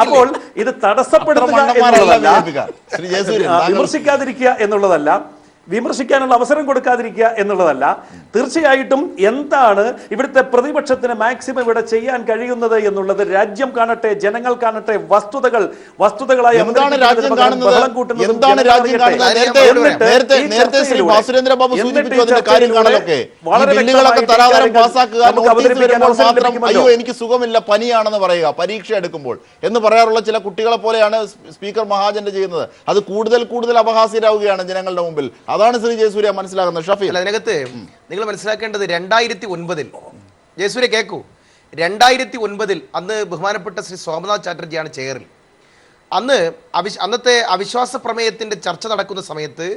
അപ്പോൾ ഇത് തടസ്സപ്പെടുത്തുക എന്നുള്ളതല്ല, വിമർശിക്കാതിരിക്കുക എന്നുള്ളതല്ല, വിമർശിക്കാനുള്ള അവസരം കൊടുക്കാതിരിക്കുക എന്നുള്ളതല്ല. തീർച്ചയായിട്ടും എന്താണ് ഇവിടുത്തെ പ്രതിപക്ഷത്തിന് മാക്സിമം ഇവിടെ ചെയ്യാൻ കഴിയുന്നത് എന്നുള്ളത് രാജ്യം കാണട്ടെ, ജനങ്ങൾ കാണട്ടെ, വസ്തുതകളായി എനിക്ക് സുഖമില്ല, പനിയാണെന്ന് പറയുക പരീക്ഷ എടുക്കുമ്പോൾ എന്ന് പറയാറുള്ള ചില കുട്ടികളെ പോലെയാണ് സ്പീക്കർ മഹാജന്റെ ചെയ്യുന്നത്. അത് കൂടുതൽ അപഹാസ്യരാവുകയാണ് ജനങ്ങളുടെ മുമ്പിൽ. അതാണ് ശ്രീ ജയസൂര്യ മനസ്സിലാക്കുന്നത്. ഷഫീർ, അതിനകത്ത് നിങ്ങൾ മനസ്സിലാക്കേണ്ടത് 2009 ജയസൂര്യ കേൾക്കൂ, 2009 അന്ന് ബഹുമാനപ്പെട്ട ശ്രീ സോമനാഥ് ചാറ്റർജിയാണ് ചെയറിൽ. അന്നത്തെ അവിശ്വാസ പ്രമേയത്തിന്റെ ചർച്ച നടക്കുന്ന സമയത്ത്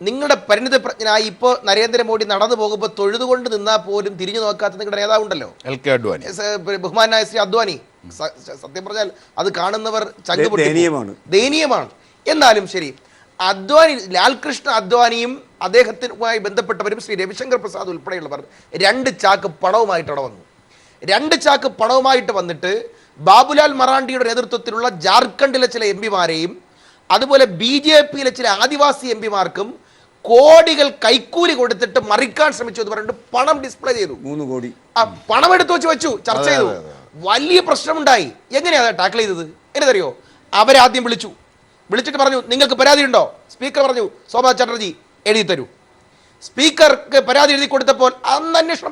നിങ്ങളുടെ പരിണിതപ്രജ്ഞനായി ഇപ്പോൾ നരേന്ദ്രമോദി നടന്നു പോകുമ്പോൾ തൊഴുതുകൊണ്ട് നിന്നാൽ പോലും തിരിഞ്ഞു നോക്കാത്ത നിങ്ങളുടെ നേതാവുണ്ടല്ലോ, ബഹുമാനായ ശ്രീ അദ്വാനി. സത്യം പറഞ്ഞാൽ അത് കാണുന്നവർ ദയനീയമാണ്. എന്നാലും ശരി, ലാൽകൃഷ്ണ അദ്വാനിയും അദ്ദേഹത്തിനുമായി ബന്ധപ്പെട്ടവരും ശ്രീ രവിശങ്കർ പ്രസാദ് ഉൾപ്പെടെയുള്ളവർ 2 ചാക്ക് പണവുമായിട്ടവിടെ വന്നു. 2 ചാക്ക് പണവുമായിട്ട് വന്നിട്ട് ബാബുലാൽ മറാണ്ടിയുടെ നേതൃത്വത്തിലുള്ള ജാർഖണ്ഡിലെ ചില MP-മാരെയും അതുപോലെ BJP-യിലെ ചില ആദിവാസി MP-മാർക്കും കോടികൾ കൈക്കൂലി കൊടുത്തിട്ട് മറിക്കാൻ ശ്രമിച്ചു എന്ന് പറഞ്ഞിട്ട് പണം ഡിസ്പ്ലേ ചെയ്തു. 3 കോടി പണം എടുത്തു വെച്ചു, ചർച്ച ചെയ്തു, വലിയ പ്രശ്നമുണ്ടായി. എങ്ങനെയാണ് ടാക്കിൾ ചെയ്തത് എന്നറിയോ? അവരാദ്യം വിളിച്ചിട്ട് പറഞ്ഞു, നിങ്ങൾക്ക് പരാതി ഉണ്ടോ? സ്പീക്കർ പറഞ്ഞു, സോമനാഥ് ചാറ്റർജി എഴുതി തരൂ. സ്പീക്കർക്ക് പരാതി എഴുതി കൊടുത്തപ്പോൾ അന്ന് അന്വേഷണം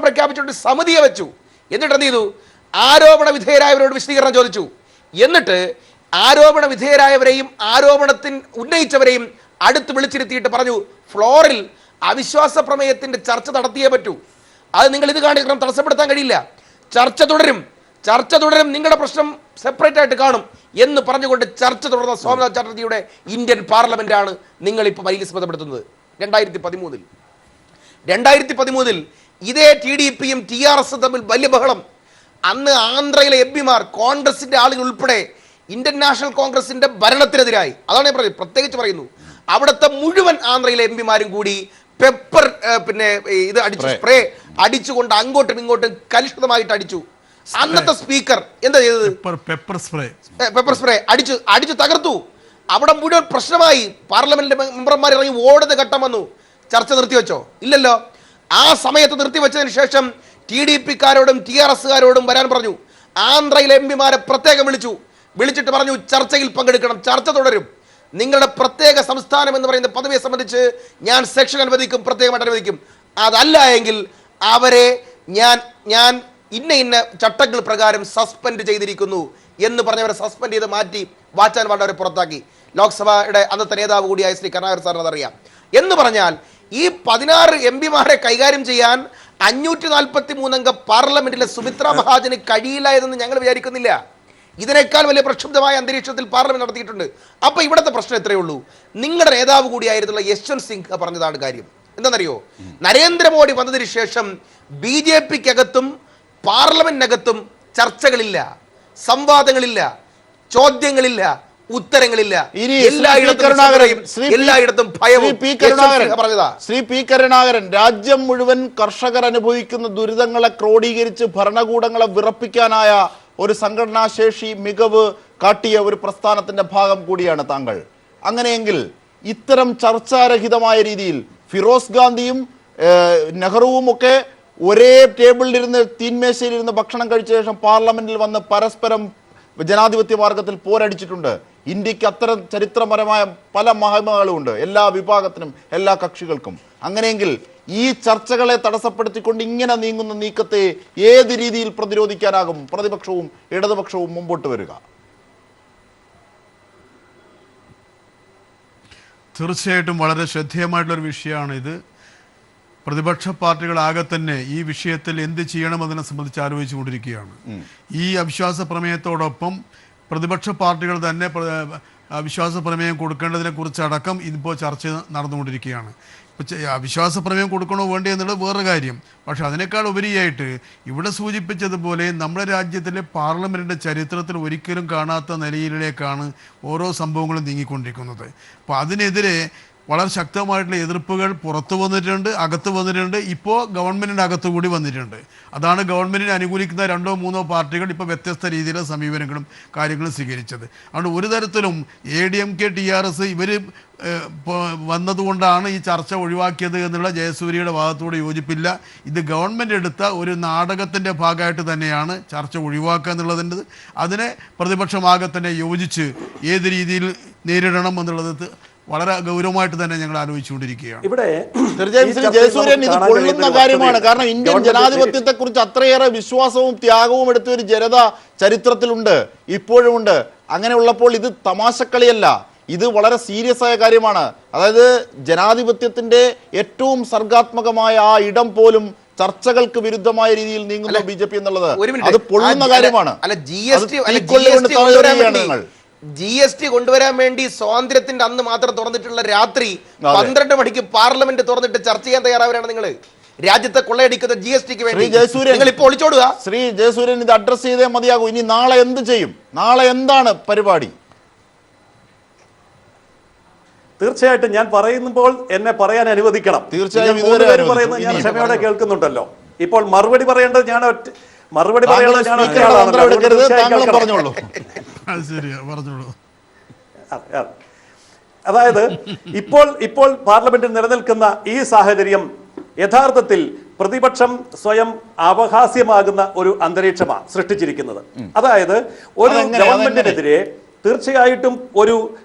പ്രഖ്യാപിച്ചിട്ട് സമിതിയെ വെച്ചു. എന്നിട്ട് എന്ത് ചെയ്തു? ആരോപണ വിധേയരായവരോട് വിശദീകരണം ചോദിച്ചു. എന്നിട്ട് ആരോപണ വിധേയരായവരെയും ആരോപണത്തിന് ഉന്നയിച്ചവരെയും അടുത്ത് വിളിച്ചിരുത്തിയിട്ട് പറഞ്ഞു, ഫ്ലോറിൽ അവിശ്വാസ പ്രമേയത്തിന്റെ ചർച്ച നടത്തിയേ പറ്റൂ. അത് നിങ്ങൾ ഇത് കാണിക്കണം, തടസ്സപ്പെടുത്താൻ കഴിയില്ല. ചർച്ച തുടരും, നിങ്ങളുടെ പ്രശ്നം സെപ്പറേറ്റ് ആയിട്ട് കാണും എന്ന് പറഞ്ഞുകൊണ്ട് ചർച്ച തുടർന്ന സോമനാഥ് ചാറ്റർജിയുടെ ഇന്ത്യൻ പാർലമെന്റാണ് നിങ്ങൾ ഇപ്പോൾ പരിലിസ്മതപ്പെടുത്തുന്നത്. 2013 ഇതേ TDP-യും TRS-ഉം തമ്മിൽ വലിയ ബഹളം. അന്ന് ആന്ധ്രയിലെ MP-മാർ, കോൺഗ്രസിന്റെ ആളുകൾ ഉൾപ്പെടെ ഇന്ത്യൻ നാഷണൽ കോൺഗ്രസിന്റെ ഭരണത്തിനെതിരായി, അതാണ് ഞാൻ പറയുന്നത്, പ്രത്യേകിച്ച് പറയുന്നു, അവിടുത്തെ മുഴുവൻ ആന്ധ്രയിലെ MP-മാരും കൂടി പെപ്പർ സ്പ്രേ അടിച്ചുകൊണ്ട് അങ്ങോട്ടും ഇങ്ങോട്ടും കലുഷിതമായിട്ട് അടിച്ചു. അന്നത്തെ സ്പീക്കർ എന്താ ചെയ്തത്? പെപ്പർ സ്പ്രേ അടിച്ചു തകർത്തു. അവിടെ മുഴുവൻ പ്രശ്നമായി. പാർലമെന്റിലെ മെമ്പർമാർ ഇറങ്ങി ഓടുന്ന ഘട്ടം വന്നു. ചർച്ച നിർത്തിവെച്ചോ? ഇല്ലല്ലോ. ആ സമയത്ത് നിർത്തിവെച്ചതിന് ശേഷം TDP-കാരോടും TRS-കാരോടും വരാൻ പറഞ്ഞു. ആന്ധ്രയിലെ MP-മാരെ പ്രത്യേകം വിളിച്ചിട്ട് പറഞ്ഞു, ചർച്ചയിൽ പങ്കെടുക്കണം, ചർച്ച തുടരും. നിങ്ങളുടെ പ്രത്യേക സംസ്ഥാനം എന്ന് പറയുന്ന പദവിയെ സംബന്ധിച്ച് ഞാൻ സെക്ഷൻ പ്രത്യേകമായിട്ട് അനുവദിക്കും. അതല്ല എങ്കിൽ അവരെ ഞാൻ ഇന്ന ചട്ടങ്ങൾ പ്രകാരം സസ്പെൻഡ് ചെയ്തിരിക്കുന്നു എന്ന് പറഞ്ഞവരെ സസ്പെൻഡ് ചെയ്ത് മാറ്റി വാച്ചാൻ വേണ്ടവരെ പുറത്താക്കി. ലോക്സഭയുടെ അന്നത്തെ നേതാവ് കൂടിയായ ശ്രീ കരുണാകരൻ സാറിന് അതറിയാം. എന്ന് പറഞ്ഞാൽ ഈ 16 MP-മാരെ കൈകാര്യം ചെയ്യാൻ 543 അംഗ പാർലമെന്റിലെ സുമിത്ര മഹാജന് കഴിയില്ല എന്ന് ഞങ്ങൾ വിചാരിക്കുന്നില്ല. ഇതിനേക്കാൾ വലിയ പ്രക്ഷുബ്ധമായ അന്തരീക്ഷത്തിൽ പാർലമെന്റ് നടത്തിയിട്ടുണ്ട്. അപ്പൊ ഇവിടുത്തെ പ്രശ്നം എത്രയേ ഉള്ളൂ, നിങ്ങളുടെ നേതാവ് കൂടിയായിരുന്നുള്ള യശ്വന്ത് സിൻഹ പറഞ്ഞതാണ് കാര്യം. എന്താണെന്നറിയോ, നരേന്ദ്രമോദി വന്നതിന് ശേഷം BJP-ക്കകത്തും പാർലമെന്റിനകത്തും ചർച്ചകളില്ല, സംവാദങ്ങളില്ല, ചോദ്യങ്ങളില്ല, ഉത്തരങ്ങളില്ല. എല്ലായിടത്തും ഭയവും. ശ്രീ പി കരുണാകരൻ, രാജ്യം മുഴുവൻ കർഷകർ അനുഭവിക്കുന്ന ദുരിതങ്ങളെ ക്രോഡീകരിച്ച് ഭരണകൂടങ്ങളെ വിറപ്പിക്കാനായ ഒരു സംഘടനാശേഷി മികവ് കാട്ടിയ ഒരു പ്രസ്ഥാനത്തിന്റെ ഭാഗം കൂടിയാണ് താങ്കൾ. അങ്ങനെയെങ്കിൽ ഇത്തരം ചർച്ചാരഹിതമായ രീതിയിൽ ഫിറോസ് ഗാന്ധിയും നെഹ്റുവും ഒക്കെ ഒരേ ടേബിളിലിരുന്ന് തീന്മേശയിലിരുന്ന് ഭക്ഷണം കഴിച്ച ശേഷം പാർലമെന്റിൽ വന്ന് പരസ്പരം ജനാധിപത്യ മാർഗത്തിൽ പോരടിച്ചിട്ടുണ്ട്. ഇന്ത്യക്ക് അത്തരം ചരിത്രപരമായ പല മഹിമകളുമുണ്ട്, എല്ലാ വിഭാഗത്തിനും എല്ലാ കക്ഷികൾക്കും. അങ്ങനെയെങ്കിൽ ഈ ചർച്ചകളെ തടസ്സപ്പെടുത്തിക്കൊണ്ട് ഇങ്ങനെ നീങ്ങുന്ന നീക്കത്തെ ഏത് രീതിയിൽ പ്രതിരോധിക്കാനാകും പ്രതിപക്ഷവും ഇടതുപക്ഷവും മുമ്പോട്ട് വരിക? തീർച്ചയായിട്ടും വളരെ ശ്രദ്ധേയമായിട്ടുള്ളൊരു വിഷയമാണ് ഇത്. പ്രതിപക്ഷ പാർട്ടികളാകെ തന്നെ ഈ വിഷയത്തിൽ എന്ത് ചെയ്യണമെന്നതിനെ സംബന്ധിച്ച് ആലോചിച്ചുകൊണ്ടിരിക്കുകയാണ്. ഈ അവിശ്വാസ പ്രമേയത്തോടൊപ്പം പ്രതിപക്ഷ പാർട്ടികൾ തന്നെ അവിശ്വാസ പ്രമേയം കൊടുക്കേണ്ടതിനെ കുറിച്ചടക്കം ഇതിപ്പോൾ ചർച്ച നടന്നുകൊണ്ടിരിക്കുകയാണ്. ഇപ്പോൾ അവിശ്വാസ പ്രമേയം കൊടുക്കണോ വേണ്ടേ എന്നുള്ളത് വേറൊരു കാര്യം. പക്ഷെ അതിനേക്കാൾ ഉപരിയായിട്ട് ഇവിടെ സൂചിപ്പിച്ചതുപോലെ നമ്മുടെ രാജ്യത്തിലെ പാർലമെൻറ്റിൻ്റെ ചരിത്രത്തിൽ ഒരിക്കലും കാണാത്ത നിലയിലേക്കാണ് ഓരോ സംഭവങ്ങളും നീങ്ങിക്കൊണ്ടിരിക്കുന്നത്. അപ്പോൾ അതിനെതിരെ വളരെ ശക്തമായിട്ടുള്ള എതിർപ്പുകൾ പുറത്തു വന്നിട്ടുണ്ട്, അകത്ത് വന്നിട്ടുണ്ട്, ഇപ്പോൾ ഗവൺമെൻറ്റിൻ്റെ അകത്തു കൂടി വന്നിട്ടുണ്ട്. അതാണ് ഗവൺമെൻറ്റിനെ അനുകൂലിക്കുന്ന 2-3 പാർട്ടികൾ ഇപ്പോൾ വ്യത്യസ്ത രീതിയിലുള്ള സമീപനങ്ങളും കാര്യങ്ങളും സ്വീകരിച്ചത്. അതുകൊണ്ട് ഒരു തരത്തിലും ADMK TRS ഇവർ വന്നതുകൊണ്ടാണ് ഈ ചർച്ച ഒഴിവാക്കിയത് എന്നുള്ള ജയസൂര്യയുടെ വാദത്തോട് യോജിപ്പില്ല. ഇത് ഗവൺമെൻറ് എടുത്ത ഒരു നാടകത്തിൻ്റെ ഭാഗമായിട്ട് തന്നെയാണ് ചർച്ച ഒഴിവാക്കുക എന്നുള്ളതിൻ്റെ. അതിനെ പ്രതിപക്ഷമാകെ തന്നെ യോജിച്ച് ഏത് രീതിയിൽ നേരിടണം എന്നുള്ളത് വളരെ ഗൗരവമായിട്ട് തന്നെ ഞങ്ങൾ ആലോചിച്ചുകൊണ്ടിരിക്കുകയാണ്. ഇവിടെ തീർച്ചയായും ശ്രീ ജയസൂര്യൻ ഇത് കൊള്ളുന്ന കാര്യമാണ്. കാരണം ഇന്ത്യൻ ജനാധിപത്യത്തെ കുറിച്ച് അത്രയേറെ വിശ്വാസവും ത്യാഗവും എടുത്ത ഒരു ജനത ചരിത്രത്തിലുണ്ട്, ഇപ്പോഴുമുണ്ട്. അങ്ങനെ ഉള്ളപ്പോൾ ഇത് തമാശക്കളിയല്ല, ഇത് വളരെ സീരിയസ് ആയ കാര്യമാണ്. അതായത് ജനാധിപത്യത്തിന്റെ ഏറ്റവും സർഗാത്മകമായ ആ ഇടം പോലും ചർച്ചകൾക്ക് വിരുദ്ധമായ രീതിയിൽ നീങ്ങുന്ന BJP എന്നുള്ളത് അത് പൊള്ളുന്ന കാര്യമാണ്. GST കൊണ്ടുവരാൻ വേണ്ടി സ്വാതന്ത്ര്യത്തിന്റെ അന്ന് മാത്രം തുറന്നിട്ടുള്ള രാത്രി 12 മണിക്ക് പാർലമെന്റ് തുറന്നിട്ട് ചർച്ച ചെയ്യാൻ തയ്യാറാവരാണ് നിങ്ങൾ. രാജ്യത്തെ കൊള്ളയടിക്കുന്ന GSTക്ക് വേണ്ടി നിങ്ങൾ ഇപ്പോൾ ഒളിച്ചോടുക. ശ്രീ ജയസൂര്യൻ ഇത് അഡ്രസ് ചെയ്തേ മതിയാകൂ. ഇനി നാളെ എന്ത് ചെയ്യും? നാളെ എന്താണ് പരിപാടി? തീർച്ചയായിട്ടും ഞാൻ പറയുമ്പോൾ എന്നെ പറയാൻ അനുവദിക്കണം. തീർച്ചയായും പറയുന്നത് ഞാൻ ക്ഷമയോടെ കേൾക്കുന്നുണ്ടല്ലോ. ഇപ്പോൾ മറുപടി പറയേണ്ടത് ഞാൻ മറുപടി അതായത് ഇപ്പോൾ പാർലമെന്റിൽ നിലനിൽക്കുന്ന ഈ സാഹചര്യം യഥാർത്ഥത്തിൽ പ്രതിപക്ഷം സ്വയം അപഹാസ്യമാകുന്ന ഒരു അന്തരീക്ഷമാണ് സൃഷ്ടിച്ചിരിക്കുന്നത്. അതായത് ഒരു ഗവൺമെന്റിനെതിരെ തീർച്ചയായിട്ടും ഒരു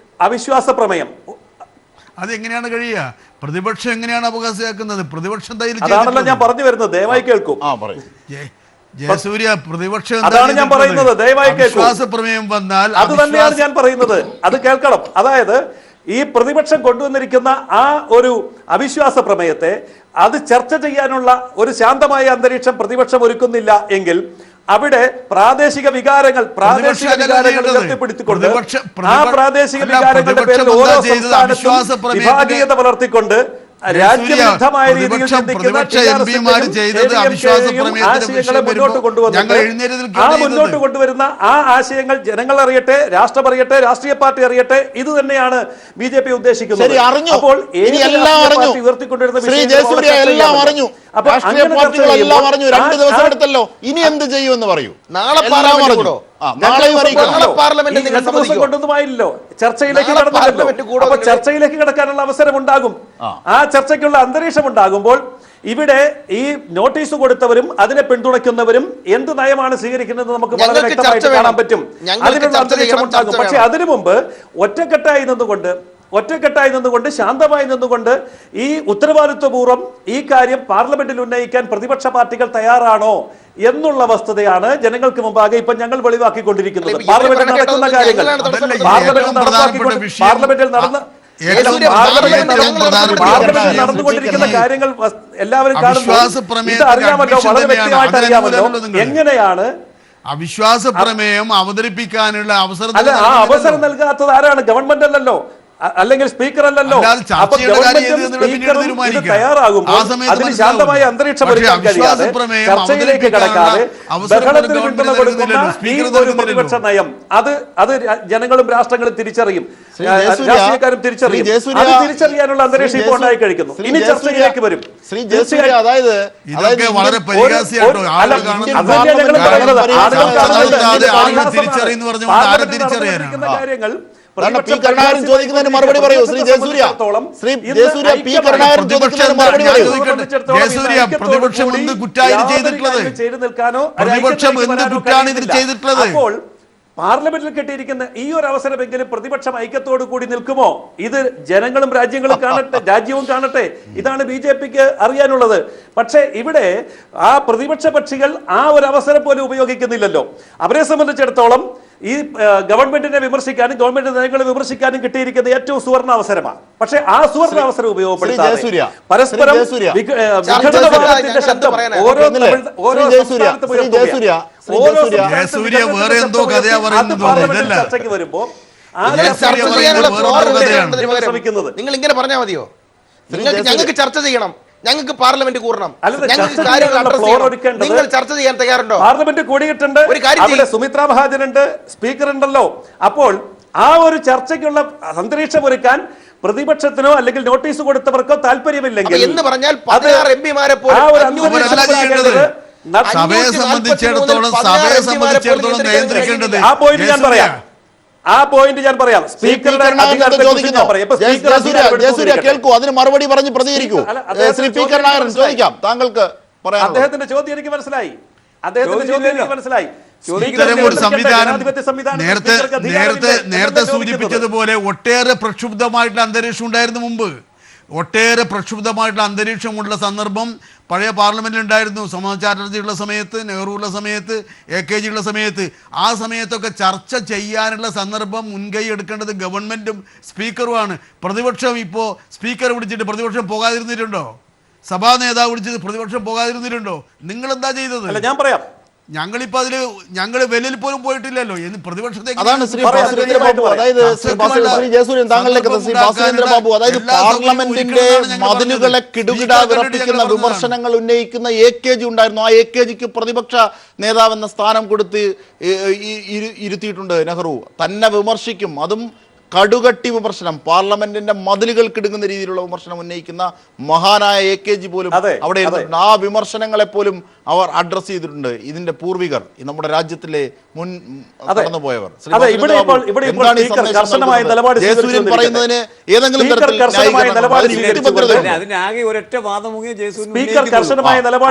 അവിശ്വാസ പ്രമേയം അതെങ്ങനെയാണ് കഴിയുക? പ്രതിപക്ഷം എങ്ങനെയാണ് അവകാശമാക്കുന്നത്? പ്രതിപക്ഷം അതാണല്ലോ ഞാൻ പറഞ്ഞു വരുന്നത്. ദയവായി കേൾക്കും ജയസൂര്യ. പ്രതിപക്ഷം അതാണ് ഞാൻ പറയുന്നത്, ദയവായി കേൾക്കും. പ്രമേയം വന്നാൽ അത് തന്നെയാണ് ഞാൻ പറയുന്നത്, അത് കേൾക്കണം. അതായത് ഈ പ്രതിപക്ഷം കൊണ്ടുവന്നിരിക്കുന്ന ആ ഒരു അവിശ്വാസ പ്രമേയത്തെ അത് ചർച്ച ചെയ്യാനുള്ള ഒരു ശാന്തമായ അന്തരീക്ഷം പ്രതിപക്ഷം ഒരുക്കുന്നില്ല എങ്കിൽ അവിടെ പ്രാദേശിക വികാരങ്ങൾ ഉയർത്തിപ്പിടിച്ചുകൊണ്ട് ആ പ്രാദേശിക വികാരങ്ങളുടെ പേരിൽ ഓരോ സംസ്ഥാനത്തും വിഭാഗീയത വളർത്തിക്കൊണ്ടുകൊണ്ട് രാജ്യവിരുദ്ധമായ രീതിയിൽ ചിന്തിക്കുന്ന ആശയങ്ങളെ മുന്നോട്ട് കൊണ്ടുവരുന്ന ആ ആശയങ്ങൾ ജനങ്ങൾ അറിയട്ടെ, രാഷ്ട്രം അറിയട്ടെ, രാഷ്ട്രീയ പാർട്ടി അറിയട്ടെ. ഇത് തന്നെയാണ് BJP ഉദ്ദേശിക്കുന്നത്. അപ്പോൾ ഉയർത്തിക്കൊണ്ടിരുന്ന ഇനി എന്ത് ചെയ്യുമെന്ന് പറയൂ. നാളെ കൊണ്ടൊന്നുമായില്ലോ, ചർച്ചയിലേക്ക് കടന്നല്ലോ. അപ്പൊ ചർച്ചയിലേക്ക് കടക്കാനുള്ള അവസരം ഉണ്ടാകും. ആ ചർച്ചയ്ക്കുള്ള അന്തരീക്ഷം ഉണ്ടാകുമ്പോൾ ഇവിടെ ഈ നോട്ടീസ് കൊടുത്തവരും അതിനെ പിന്തുണയ്ക്കുന്നവരും എന്ത് നയമാണ് സ്വീകരിക്കുന്നത് നമുക്ക് വളരെ വ്യക്തമായിട്ട് കാണാൻ പറ്റും. അതിനുള്ള അന്തരീക്ഷം ഉണ്ടാകും. പക്ഷെ അതിനു മുമ്പ് ഒറ്റക്കെട്ടായി നിന്നുകൊണ്ട് ശാന്തമായി നിന്നുകൊണ്ട് ഈ ഉത്തരവാദിത്വപൂർവ്വം ഈ കാര്യം പാർലമെന്റിൽ ഉന്നയിക്കാൻ പ്രതിപക്ഷ പാർട്ടികൾ തയ്യാറാണോ എന്നുള്ള വസ്തുതയാണ് ജനങ്ങൾക്ക് മുമ്പാകെ ഇപ്പൊ ഞങ്ങൾ വെളിവാക്കിക്കൊണ്ടിരിക്കുന്നത്. പാർലമെന്റിൽ നടക്കുന്ന കാര്യങ്ങൾ നടന്നുകൊണ്ടിരിക്കുന്ന കാര്യങ്ങൾ എല്ലാവരും കാണുമ്പോൾ ഇത് അറിയാമല്ലോ, വളരെ വ്യക്തമായിട്ട് അറിയാമല്ലോ എങ്ങനെയാണ് അവിശ്വാസ പ്രമേയം അവതരിപ്പിക്കാനുള്ള അവസരം അല്ല, ആ അവസരം നൽകാത്തത് ആരാണ്? ഗവൺമെന്റ് അല്ലല്ലോ, അല്ലെങ്കിൽ സ്പീക്കർ അല്ലല്ലോ. അപ്പൊ ഗവൺമെന്റും സ്പീക്കറും ഇത് തയ്യാറാകുമ്പോൾ അതിന് ശാന്തമായ അന്തരീക്ഷം ഒരുക്കാൻ കഴിയാതെ, ചർച്ചയിലേക്ക് കടക്കാതെ ബഹളത്തിന് പിന്തുണ കൊടുക്കുന്ന ഈ ഒരു പ്രതിപക്ഷ നയം അത് ജനങ്ങളും രാഷ്ട്രങ്ങളും തിരിച്ചറിയും, രാഷ്ട്രീയക്കാരും തിരിച്ചറിയും. അത് തിരിച്ചറിയാനുള്ള അന്തരീക്ഷം ഇപ്പോൾ ഉണ്ടായി കഴിക്കുന്നു. ഇനി ചർച്ചയിലേക്ക് വരും. അതായത് വളരെ പരിഹാസ്യമായിട്ടോ കാര്യങ്ങൾ ചോദിക്കുന്നതിന് മറുപടി പറയൂ ശ്രീ ജയസൂര്യ. ശ്രീ ജയസൂര്യ, പി കരുണാകരൻ ചോദിക്കുന്നതിന് മറുപടി പറയൂ. ജയസൂര്യ, പ്രതിപക്ഷം എന്ത് കുറ്റാണ് ചെയ്തിട്ടുള്ളത്? പ്രതിപക്ഷം എന്ത് കുറ്റാണ് ഇതിൽ ചെയ്തിട്ടുള്ളത്? അപ്പോൾ പാർലമെന്റിൽ കിട്ടിയിരിക്കുന്ന ഈ ഒരു അവസരമെങ്കിലും പ്രതിപക്ഷം ഐക്യത്തോടു കൂടി നിൽക്കുമോ? ഇത് ജനങ്ങളും രാജ്യവും കാണട്ടെ. ഇതാണ് BJPക്ക് അറിയാനുള്ളത്. പക്ഷേ ഇവിടെ ആ പ്രതിപക്ഷ കക്ഷികൾ ആ ഒരു അവസരം പോലും ഉപയോഗിക്കുന്നില്ലല്ലോ. അവരെ സംബന്ധിച്ചിടത്തോളം ഈ ഗവൺമെന്റിനെ വിമർശിക്കാനും ഗവൺമെന്റ് നയങ്ങളെ വിമർശിക്കാനും കിട്ടിയിരിക്കുന്ന ഏറ്റവും സുവർണ അവസരമാണ്. പക്ഷേ ആ സുവർണ അവസരം ഉപയോഗപ്പെടുത്താതെ പരസ്പരം വിഘടനവാദത്തിന്റെ ശബ്ദം ഓരോ ചർച്ചയ്ക്ക് വരുമ്പോ ശ്രമിക്കുന്നത്. നിങ്ങൾ ഇങ്ങനെ പറഞ്ഞാൽ മതിയോ? ഞങ്ങൾക്ക് ചർച്ച ചെയ്യണം, ഞങ്ങൾക്ക് പാർലമെന്റ് കൂടണം, നിങ്ങൾ ചർച്ച ചെയ്യാൻ തയ്യാറുണ്ടോ? പാർലമെന്റ് കൂടിയിട്ടുണ്ട്, അവിടെ സുമിത്രാ മഹാജൻ ഉണ്ട്, സ്പീക്കർ ഉണ്ടല്ലോ. അപ്പോൾ ആ ഒരു ചർച്ചയ്ക്കുള്ള അന്തരീക്ഷം ഒരുക്കാൻ പ്രതിപക്ഷത്തിനോ അല്ലെങ്കിൽ നോട്ടീസ് കൊടുത്തവർക്കോ താല്പര്യമില്ലെങ്കിൽ എന്ന് പറഞ്ഞാൽ 16 എംപിമാരെ നിയന്ത്രിക്കേണ്ടത് ആ പോയിന്റ് ഞാൻ പറയാം. സ്പീക്കറുടെ കേൾക്കൂ, അതിന് മറുപടി പറഞ്ഞ് പ്രതികരിക്കൂ. ശ്രീ പി കരുണാകരൻ ചോദിക്കാം, താങ്കൾക്ക് പറയാം. അദ്ദേഹത്തിന്റെ ചോദ്യം എനിക്ക് മനസ്സിലായി. ഇത്തരമൊരു സംവിധാനം നേരത്തെ സൂചിപ്പിച്ചതുപോലെ ഒട്ടേറെ പ്രക്ഷുബ്ധമായിട്ടുള്ള അന്തരീക്ഷം ഉണ്ടായിരുന്നു മുമ്പ്. ഒട്ടേറെ പ്രക്ഷുബ്ധമായിട്ടുള്ള അന്തരീക്ഷമുള്ള സന്ദർഭം പഴയ പാർലമെന്റിൽ ഉണ്ടായിരുന്നു. സോമനാഥ് ചാറ്റർജിയുള്ള സമയത്ത്, നെഹ്റുള്ള സമയത്ത്, AKG ഉള്ള സമയത്ത്. ആ സമയത്തൊക്കെ ചർച്ച ചെയ്യാനുള്ള സന്ദർഭം മുൻകൈ എടുക്കേണ്ടത് ഗവൺമെന്റും സ്പീക്കറുമാണ്. പ്രതിപക്ഷം ഇപ്പോൾ സ്പീക്കർ വിളിച്ചിട്ട് പ്രതിപക്ഷം പോകാതിരുന്നിട്ടുണ്ടോ? സഭാ നേതാവ് വിളിച്ചത് പ്രതിപക്ഷം പോകാതിരുന്നിട്ടുണ്ടോ? നിങ്ങൾ എന്താ ചെയ്തത്? ഞാൻ പറയാം, ഞങ്ങളിപ്പോ ഞങ്ങൾ വെളിയിൽ പോലും പോയിട്ടില്ലല്ലോ. പ്രതിപക്ഷത്തെ അതാണ് ശ്രീ ബാബു, അതായത് ശ്രീ ജയസൂര്യൻ താങ്കളിലേക്ക് ശ്രീ ബാബു, അതായത് പാർലമെന്റിന്റെ മതിലുകളെ കിടുകിട വിറപ്പിക്കുന്ന വിമർശനങ്ങൾ ഉന്നയിക്കുന്ന AKG ഉണ്ടായിരുന്നു. ആ AKGക്ക് പ്രതിപക്ഷ നേതാവെന്ന സ്ഥാനം കൊടുത്ത് ഇരുത്തിയിട്ടുണ്ട് നെഹ്റു. തന്നെ വിമർശിക്കും, അതും കടുകട്ടി വിമർശനം, പാർലമെന്റിന്റെ മതിലുകൾ കിടുങ്ങുന്ന രീതിയിലുള്ള വിമർശനം ഉന്നയിക്കുന്ന മഹാനായ AKG പോലും അവിടെ ആ വിമർശനങ്ങളെ പോലും അവർ അഡ്രസ് ചെയ്തിട്ടുണ്ട്. ഇതിന്റെ പൂർവികർ, നമ്മുടെ രാജ്യത്തിലെ മുൻ കടന്നുപോയവർ. ജയസൂര്യൻ പറയുന്നതിന് ഏതെങ്കിലും അതിനാകെ ഒരൊറ്റ വാദമുഖ്യ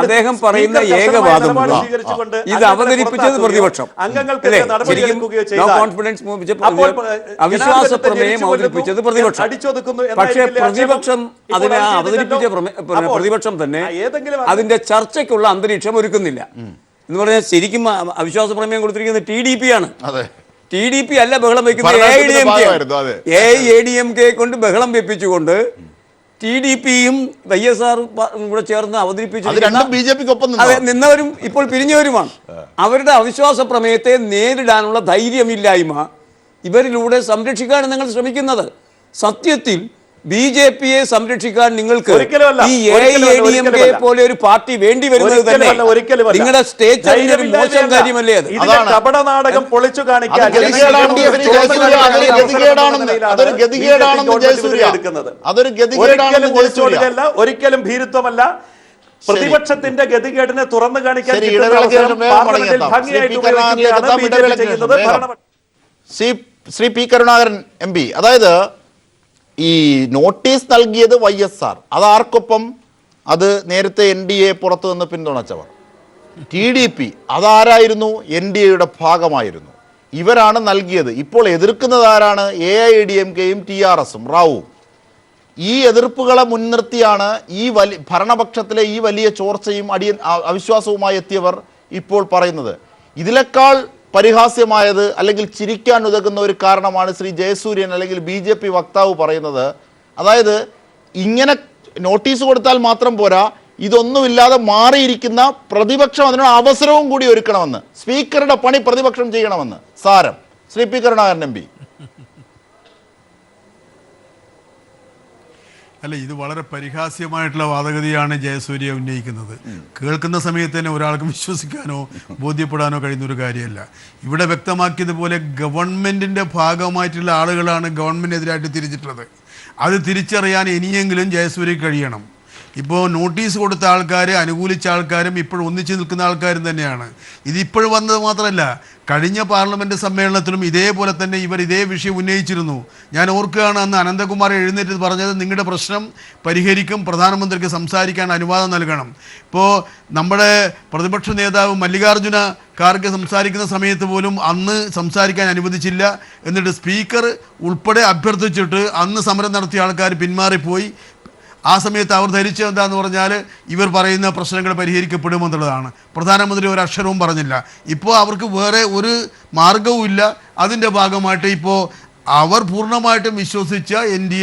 അദ്ദേഹം പറയുന്ന ഏക വാദം ഇത് അവതരിപ്പിച്ചത് പ്രതിപക്ഷം. കോൺഫിഡൻസ് അവിശ്വാസ പ്രമേയം അവതരിപ്പിച്ചത് പ്രതിപക്ഷം. പക്ഷേ പ്രതിപക്ഷം അതിനെ അവതരിപ്പിച്ച പ്രതിപക്ഷം തന്നെ അതിന്റെ ചർച്ചയ്ക്കുള്ള അന്തരീക്ഷം ഒരുക്കുന്നില്ല എന്ന് പറഞ്ഞാൽ ശരിക്കും അവിശ്വാസ പ്രമേയം കൊടുത്തിരിക്കുന്നത് TDP ആണ്. TDP അല്ല ബഹളം വെക്കുന്നത്, AIADMK കൊണ്ട് ബഹളം വെപ്പിച്ചുകൊണ്ട് TDPയും YSR കൂടെ ചേർന്ന് അവതരിപ്പിച്ചു നിന്നവരും ഇപ്പോൾ പിരിഞ്ഞവരുമാണ്. അവരുടെ അവിശ്വാസ പ്രമേയത്തെ നേരിടാനുള്ള ധൈര്യമില്ലായ്മ ഇവരിലൂടെ സംരക്ഷിക്കാൻ നിങ്ങൾ ശ്രമിക്കുന്നത്. സത്യത്തിൽ BJPയെ സംരക്ഷിക്കാൻ നിങ്ങൾക്ക് ഈ AIADMK പോലെ ഒരു പാർട്ടി വേണ്ടി വരുന്നത് തന്നെ നിങ്ങളുടെ സ്റ്റേറ്റ് മോശം കാര്യമല്ലേ? അത് കപടനാടകം പൊളിച്ചു കാണിക്കാൻ ഒരിക്കലും ഭീരുത്വമല്ല, പ്രതിപക്ഷത്തിന്റെ ഗതികേടിനെ തുറന്നു കാണിക്കാൻ ശ്രീ പി കരുണാകരൻ MP, അതായത് ഈ നോട്ടീസ് നൽകിയത് YSR, അതാർക്കൊപ്പം? അത് നേരത്തെ NDA പുറത്തു നിന്ന് പിന്തുണച്ചവർ. TDP അതാരായിരുന്നു? NDAയുടെ ഭാഗമായിരുന്നു. ഇവരാണ് നൽകിയത്. ഇപ്പോൾ എതിർക്കുന്നത് ആരാണ്? AIADMKയും TRSും റാവുവും. ഈ എതിർപ്പുകളെ മുൻനിർത്തിയാണ് ഈ ഭരണപക്ഷത്തിലെ ഈ വലിയ ചോർച്ചയും അവിശ്വാസവുമായി എത്തിയവർ ഇപ്പോൾ പറയുന്നത്. ഇതിനേക്കാൾ പരിഹാസ്യമായത് അല്ലെങ്കിൽ ചിരിക്കാൻ ഉതകുന്ന ഒരു കാരണമാണ് ശ്രീ ജയസൂര്യൻ അല്ലെങ്കിൽ BJP വക്താവ് പറയുന്നത്. അതായത് ഇങ്ങനെ നോട്ടീസ് കൊടുത്താൽ മാത്രം പോരാ, ഇതൊന്നുമില്ലാതെ മാറിയിരിക്കുന്ന പ്രതിപക്ഷം അതിനുള്ള അവസരവും കൂടി ഒരുക്കണമെന്ന്, സ്പീക്കറുടെ പണി പ്രതിപക്ഷം ചെയ്യണമെന്ന് സാരം. Shri P Karunakaran M P. അല്ല, ഇത് വളരെ പരിഹാസ്യമായിട്ടുള്ള വാദഗതിയാണ് ജയസൂര്യ ഉന്നയിക്കുന്നത്. കേൾക്കുന്ന സമയത്ത് തന്നെ ഒരാൾക്ക് വിശ്വസിക്കാനോ ബോധ്യപ്പെടാനോ കഴിയുന്ന ഒരു കാര്യമല്ല. ഇവിടെ വ്യക്തമാക്കിയതുപോലെ ഗവൺമെൻറ്റിൻ്റെ ഭാഗമായിട്ടുള്ള ആളുകളാണ് ഗവൺമെൻറ്റിനെതിരായിട്ട് തിരിച്ചിട്ടുള്ളത്. അത് തിരിച്ചറിയാൻ ഇനിയെങ്കിലും ജയസൂര്യക്ക് കഴിയണം. ഇപ്പോൾ നോട്ടീസ് കൊടുത്ത ആൾക്കാർ, അനുകൂലിച്ച ആൾക്കാരും ഇപ്പോൾ ഒന്നിച്ചു നിൽക്കുന്ന ആൾക്കാരും തന്നെയാണ്. ഇതിപ്പോൾ വന്നത് മാത്രമല്ല, കഴിഞ്ഞ പാർലമെൻറ്റ് സമ്മേളനത്തിലും ഇതേപോലെ തന്നെ ഇവർ ഇതേ വിഷയം ഉന്നയിച്ചിരുന്നു. ഞാൻ ഓർക്കുകയാണ്, അന്ന് അനന്തകുമാർ എഴുന്നേറ്റ് പറഞ്ഞത് നിങ്ങളുടെ പ്രശ്നം പരിഹരിക്കും, പ്രധാനമന്ത്രിക്ക് സംസാരിക്കാൻ അനുവാദം നൽകണം. ഇപ്പോൾ നമ്മുടെ പ്രതിപക്ഷ നേതാവ് മല്ലികാർജുന ഖാർഗെ സംസാരിക്കുന്ന സമയത്ത് പോലും അന്ന് സംസാരിക്കാൻ അനുവദിച്ചില്ല. എന്നിട്ട് സ്പീക്കർ ഉൾപ്പെടെ അഭ്യർത്ഥിച്ചിട്ട് അന്ന് സമരം നടത്തിയ ആൾക്കാർ പിന്മാറിപ്പോയി. ആ സമയത്ത് അവർ ധരിച്ചത് എന്താന്ന് പറഞ്ഞാൽ ഇവർ പറയുന്ന പ്രശ്നങ്ങൾ പരിഹരിക്കപ്പെടുമെന്നുള്ളതാണ്. പ്രധാനമന്ത്രി ഒരു അക്ഷരവും പറഞ്ഞില്ല. ഇപ്പോൾ അവർക്ക് വേറെ ഒരു മാർഗവും ഇല്ല. അതിൻ്റെ ഭാഗമായിട്ട് ഇപ്പോൾ അവർ പൂർണ്ണമായിട്ടും വിശ്വസിച്ച എൻ ഡി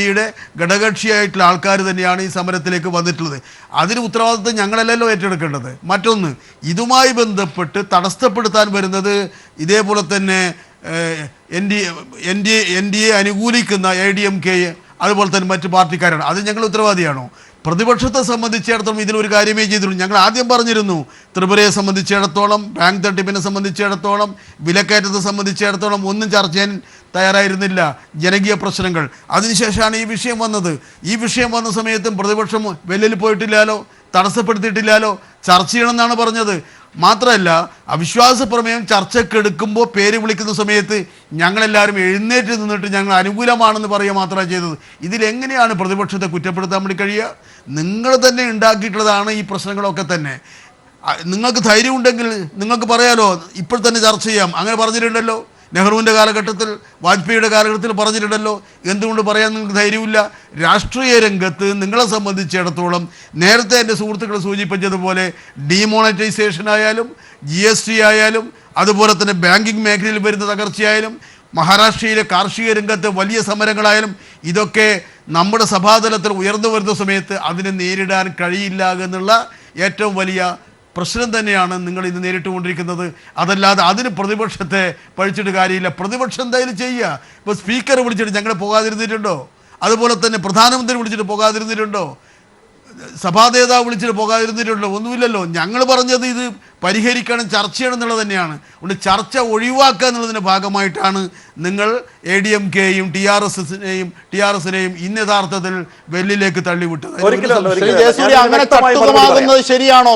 എയുടെ ഘടകകക്ഷിയായിട്ടുള്ള ആൾക്കാർ തന്നെയാണ് ഈ സമരത്തിലേക്ക് വന്നിട്ടുള്ളത്. അതിന് ഉത്തരവാദിത്വം ഞങ്ങളല്ലല്ലോ ഏറ്റെടുക്കേണ്ടത്. മറ്റൊന്ന്, ഇതുമായി ബന്ധപ്പെട്ട് തടസ്സപ്പെടുത്താൻ വരുന്നത് ഇതേപോലെ തന്നെ എൻ ഡി എ അനുകൂലിക്കുന്ന ADMK അതുപോലെ തന്നെ മറ്റ് പാർട്ടിക്കാരാണ്. അത് ഞങ്ങൾ ഉത്തരവാദിയാണോ? പ്രതിപക്ഷത്തെ സംബന്ധിച്ചിടത്തോളം ഇതിലൊരു കാര്യമേ ചെയ്തിട്ടുള്ളൂ. ഞങ്ങൾ ആദ്യം പറഞ്ഞിരുന്നു, ത്രിപുരയെ സംബന്ധിച്ചിടത്തോളം, ബാങ്ക് തട്ടിപ്പിനെ സംബന്ധിച്ചിടത്തോളം, വിലക്കയറ്റത്തെ സംബന്ധിച്ചിടത്തോളം ഒന്നും ചർച്ച ചെയ്യാൻ തയ്യാറായിരുന്നില്ല, ജനകീയ പ്രശ്നങ്ങൾ. അതിനുശേഷമാണ് ഈ വിഷയം വന്നത്. ഈ വിഷയം വന്ന സമയത്തും പ്രതിപക്ഷം വെല്ലിൽ പോയിട്ടില്ലാലോ, തടസ്സപ്പെടുത്തിയിട്ടില്ലാലോ, ചർച്ച ചെയ്യണമെന്നാണ് പറഞ്ഞത്. മാത്രമല്ല, അവിശ്വാസ പ്രമേയം ചർച്ചക്കെടുക്കുമ്പോൾ പേര് വിളിക്കുന്ന സമയത്ത് ഞങ്ങളെല്ലാവരും എഴുന്നേറ്റ് നിന്നിട്ട് ഞങ്ങൾ അനുകൂലമാണെന്ന് പറയുക മാത്രമാണ് ചെയ്തത്. ഇതിലെങ്ങനെയാണ് പ്രതിപക്ഷത്തെ കുറ്റപ്പെടുത്താൻ വേണ്ടി കഴിയുക? നിങ്ങൾ തന്നെ ഉണ്ടാക്കിയിട്ടുള്ളതാണ് ഈ പ്രശ്നങ്ങളൊക്കെ തന്നെ. നിങ്ങൾക്ക് ധൈര്യമുണ്ടെങ്കിൽ നിങ്ങൾക്ക് പറയാലോ, ഇപ്പോൾ തന്നെ ചർച്ച ചെയ്യാം. അങ്ങനെ പറഞ്ഞിട്ടുണ്ടല്ലോ, നെഹ്റുവിൻ്റെ കാലഘട്ടത്തിൽ, വാജ്പേയിയുടെ കാലഘട്ടത്തിൽ പറഞ്ഞിട്ടുണ്ടല്ലോ. എന്തുകൊണ്ട് പറയാൻ നിങ്ങൾക്ക് ധൈര്യമില്ല? രാഷ്ട്രീയ രംഗത്ത് നിങ്ങളെ സംബന്ധിച്ചിടത്തോളം നേരത്തെ എൻ്റെ സുഹൃത്തുക്കൾ സൂചിപ്പിച്ചതുപോലെ ഡീമോണിറ്റൈസേഷൻ ആയാലും, GST ആയാലും, അതുപോലെ തന്നെ ബാങ്കിങ് മേഖലയിൽ വരുന്ന തകർച്ചയായാലും, മഹാരാഷ്ട്രയിലെ കാർഷിക രംഗത്തെ വലിയ സമരങ്ങളായാലും, ഇതൊക്കെ നമ്മുടെ സഭാതലത്തിൽ ഉയർന്നു വരുന്ന സമയത്ത് അതിനെ നേരിടാൻ കഴിയില്ല എന്നുള്ള ഏറ്റവും വലിയ പ്രശ്നം തന്നെയാണ് നിങ്ങൾ ഇന്ന് നേരിട്ടുകൊണ്ടിരിക്കുന്നത്. അതല്ലാതെ അതിന് പ്രതിപക്ഷത്തെ പഴിച്ചിട്ട് കാര്യമില്ല. പ്രതിപക്ഷം എന്തായാലും ചെയ്യുക. ഇപ്പോൾ സ്പീക്കർ വിളിച്ചിട്ട് ഞങ്ങൾ പോകാതിരുന്നിട്ടുണ്ടോ? അതുപോലെ തന്നെ പ്രധാനമന്ത്രി വിളിച്ചിട്ട് പോകാതിരുന്നിട്ടുണ്ടോ? സഭാ നേതാവ് വിളിച്ചിട്ട് പോകാതിരുന്നിട്ടുണ്ടോ? ഒന്നുമില്ലല്ലോ. ഞങ്ങൾ പറഞ്ഞത് ഇത് പരിഹരിക്കണം, ചർച്ച ചെയ്യണം എന്നുള്ളത് തന്നെയാണ്. അതുകൊണ്ട് ചർച്ച ഒഴിവാക്കുക എന്നുള്ളതിൻ്റെ ഭാഗമായിട്ടാണ് നിങ്ങൾ ADMKയും TRSനെയും ഇന്ന് യഥാർത്ഥത്തിൽ വെല്ലിലേക്ക് തള്ളിവിട്ടത്. അങ്ങനെ തട്ടുകമാകുന്നത് ശരിയാണോ?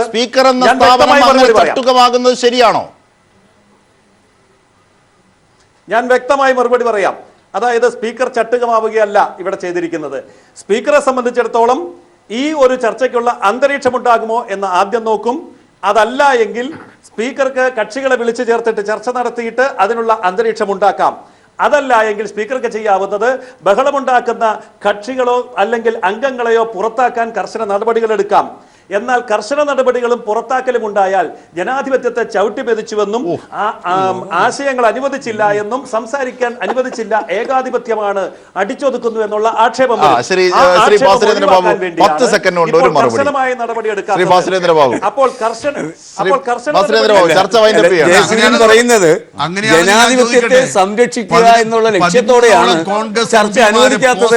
സ്പീക്കർ എന്ന സ്ഥാപനം അങ്ങനെ തട്ടുകമാകുന്നത് ശരിയാണോ? ഞാൻ വ്യക്തമായി മറുപടി പറയാം. അതായത് സ്പീക്കർ ചട്ടുകമാവുകയല്ല ഇവിടെ ചെയ്തിരിക്കുന്നത്. സ്പീക്കറെ സംബന്ധിച്ചിടത്തോളം ഈ ഒരു ചർച്ചയ്ക്കുള്ള അന്തരീക്ഷമുണ്ടാകുമോ എന്ന് ആദ്യം നോക്കും. അതല്ല എങ്കിൽ സ്പീക്കർക്ക് കക്ഷികളെ വിളിച്ചു ചേർത്തിട്ട് ചർച്ച നടത്തിയിട്ട് അതിനുള്ള അന്തരീക്ഷം ഉണ്ടാക്കാം. അതല്ല എങ്കിൽ സ്പീക്കർക്ക് ചെയ്യാവുന്നത് ബഹളമുണ്ടാക്കുന്ന കക്ഷികളോ അല്ലെങ്കിൽ അംഗങ്ങളെയോ പുറത്താക്കാൻ കർശന നടപടികൾ എടുക്കാം. എന്നാൽ കർശന നടപടികളും പുറത്താക്കലും ഉണ്ടായാൽ ജനാധിപത്യത്തെ ചവിട്ടിമെതിച്ചുവെന്നും ആശയങ്ങൾ അനുവദിച്ചില്ല എന്നും സംസാരിക്കാൻ അനുവദിച്ചില്ല, ഏകാധിപത്യമാണ് അടിച്ചൊതുക്കുന്നു എന്നുള്ള ആക്ഷേപം കർശനമായ നടപടിയെടുക്കാം. അപ്പോൾ പറയുന്നത് ജനാധിപത്യത്തെ സംരക്ഷിക്കുക എന്നുള്ള ലക്ഷ്യത്തോടെയാണ് ചർച്ച അനുവദിക്കാത്തത്.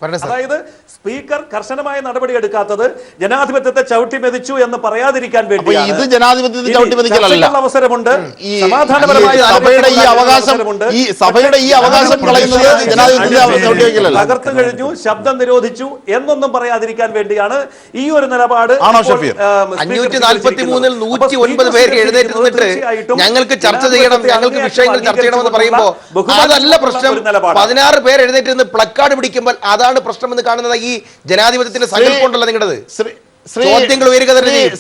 അതായത് സ്പീക്കർ കർശനമായ നടപടി എടുക്കാത്തത് ജനാധിപത്യത്തെ ചവിട്ടിമെതിച്ചു എന്ന് പറയാതിരിക്കാൻ വേണ്ടിയാണ്. ഇത് ജനാധിപത്യത്തെ ചവിട്ടിമെതിക്കലല്ല. അവസരമുണ്ട്, സഭയുടെ ഈ അവകാശം കളയുന്നത് ജനാധിപത്യത്തെ തകർത്തു കഴിഞ്ഞു, ശബ്ദം നിരോധിച്ചു എന്നൊന്നും പറയാതിരിക്കാൻ വേണ്ടിയാണ് ഈ ഒരു നിലപാട്. 543-ൽ 109 പേര് എഴുന്നേറ്റ് നിന്നിട്ട് ഞങ്ങൾക്ക് ചർച്ച ചെയ്യണം, ഞങ്ങൾക്ക് വിഷയങ്ങൾ ചർച്ച ചെയ്യണമെന്ന് പറയുമ്പോൾ അതല്ല പ്രശ്നം. 16 പേര് എഴുന്നേറ്റ് നിന്ന് പ്ലക്കാർഡ് പിടിക്കുമ്പോൾ അതാണ് പ്രശ്നം എന്ന് കാണുന്നത്. ഈ ജനാധിപത്യത്തിന്റെ സങ്കല്പം ഉണ്ടല്ലോ നിങ്ങളത്. ചോദ്യങ്ങൾ ഉയരുക.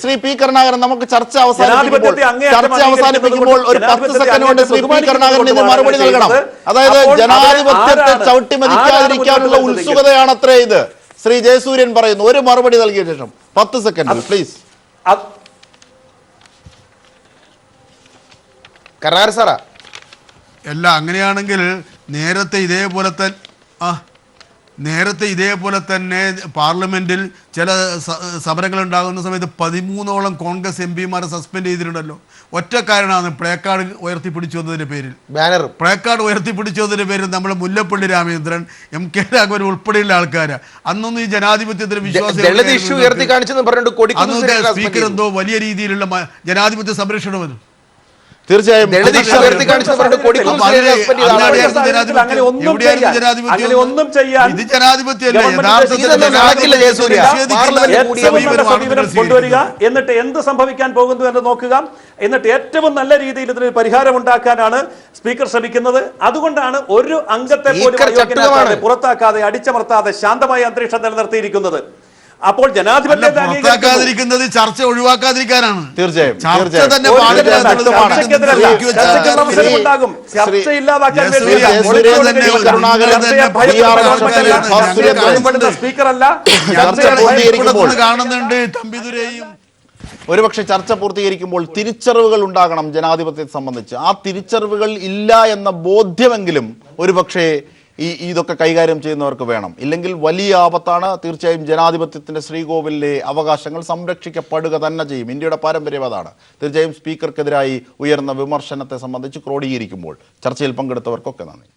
ശ്രീ പി കരുണാകരൻ, നമുക്ക് ചർച്ച അവസാനിപ്പിക്കുമ്പോൾ ഒരു 10 സെക്കൻഡ് കൊണ്ട് ശ്രീ പി കരുണാകരൻ ഇതിന് മറുപടി നൽകണം. അതായത് ജനാധിപത്യത്തെ ചവിട്ടിമെതിക്കാതിരിക്കാനുള്ള ഉത്സുകതയാണ് അത്രേ ഇത്. ശ്രീ ജയസൂര്യൻ പറയുന്നു. ഒരു മറുപടി നൽകിയ ശേഷം 10 സെക്കൻഡ് പ്ലീസ്. കരുണാകരൻ സാറാ, അല്ല അങ്ങനെയാണെങ്കിൽ നേരത്തെ ഇതേപോലെ തന്നെ നേരത്തെ ഇതേപോലെ തന്നെ പാർലമെന്റിൽ ചില സമരങ്ങൾ ഉണ്ടാകുന്ന സമയത്ത് 13ഓളം കോൺഗ്രസ് എംപിമാരെ സസ്പെൻഡ് ചെയ്തിട്ടുണ്ടല്ലോ. ഒറ്റ കാരണമാണ് പ്ലേക്കാർഡ് ഉയർത്തിപ്പിടിച്ചു വന്നതിന്റെ പേരിൽ. പ്ലേക്കാർഡ് ഉയർത്തിപ്പിടിച്ചു വന്നതിന്റെ പേരിൽ നമ്മൾ മുല്ലപ്പള്ളി രാമചന്ദ്രൻ, MK രാഘവൻ ഉൾപ്പെടെയുള്ള ആൾക്കാരാ. അന്നൊന്നും ഈ ജനാധിപത്യത്തിന് വിശ്വാസം സ്പീക്കർ എന്തോ വലിയ രീതിയിലുള്ള ജനാധിപത്യ സംരക്ഷണമെന്ന്. തീർച്ചയായും കൊണ്ടുവരിക, എന്നിട്ട് എന്ത് സംഭവിക്കാൻ പോകുന്നു എന്ന് നോക്കുക, എന്നിട്ട് ഏറ്റവും നല്ല രീതിയിൽ ഇതിന് പരിഹാരം ഉണ്ടാക്കാനാണ് സ്പീക്കർ ശ്രമിക്കുന്നത്. അതുകൊണ്ടാണ് ഒരു അംഗത്തെ പോലും പുറത്താക്കാതെ അടിച്ചമർത്താതെ ശാന്തമായ അന്തരീക്ഷം നിലനിർത്തിയിരിക്കുന്നത്. അപ്പോൾ ജനാധിപത്യത്തിരിക്കുന്നത് ചർച്ച ഒഴിവാക്കാതിരിക്കാനാണ്. തീർച്ചയായും കാണുന്നുണ്ട് തമ്പിദുരയും. ഒരുപക്ഷെ ചർച്ച പൂർത്തീകരിക്കുമ്പോൾ തിരിച്ചറിവുകൾ ഉണ്ടാകണം ജനാധിപത്യത്തെ സംബന്ധിച്ച്. ആ തിരിച്ചറിവുകൾ ഇല്ല എന്ന ബോധ്യമെങ്കിലും ഒരുപക്ഷെ ഇതൊക്കെ കൈകാര്യം ചെയ്യുന്നവർക്ക് വേണം. ഇല്ലെങ്കിൽ വലിയ ആപത്താണ്. തീർച്ചയായും ജനാധിപത്യത്തിന്റെ ശ്രീകോവിലെ അവകാശങ്ങൾ സംരക്ഷിക്കപ്പെടുക തന്നെ ചെയ്യും. ഇന്ത്യയുടെ പാരമ്പര്യം അതാണ്. തീർച്ചയായും സ്പീക്കർക്കെതിരായി ഉയർന്ന വിമർശനത്തെ സംബന്ധിച്ച് ക്രോഡീകരിക്കുമ്പോൾ ചർച്ചയിൽ പങ്കെടുത്തവർക്കൊക്കെ നന്ദി.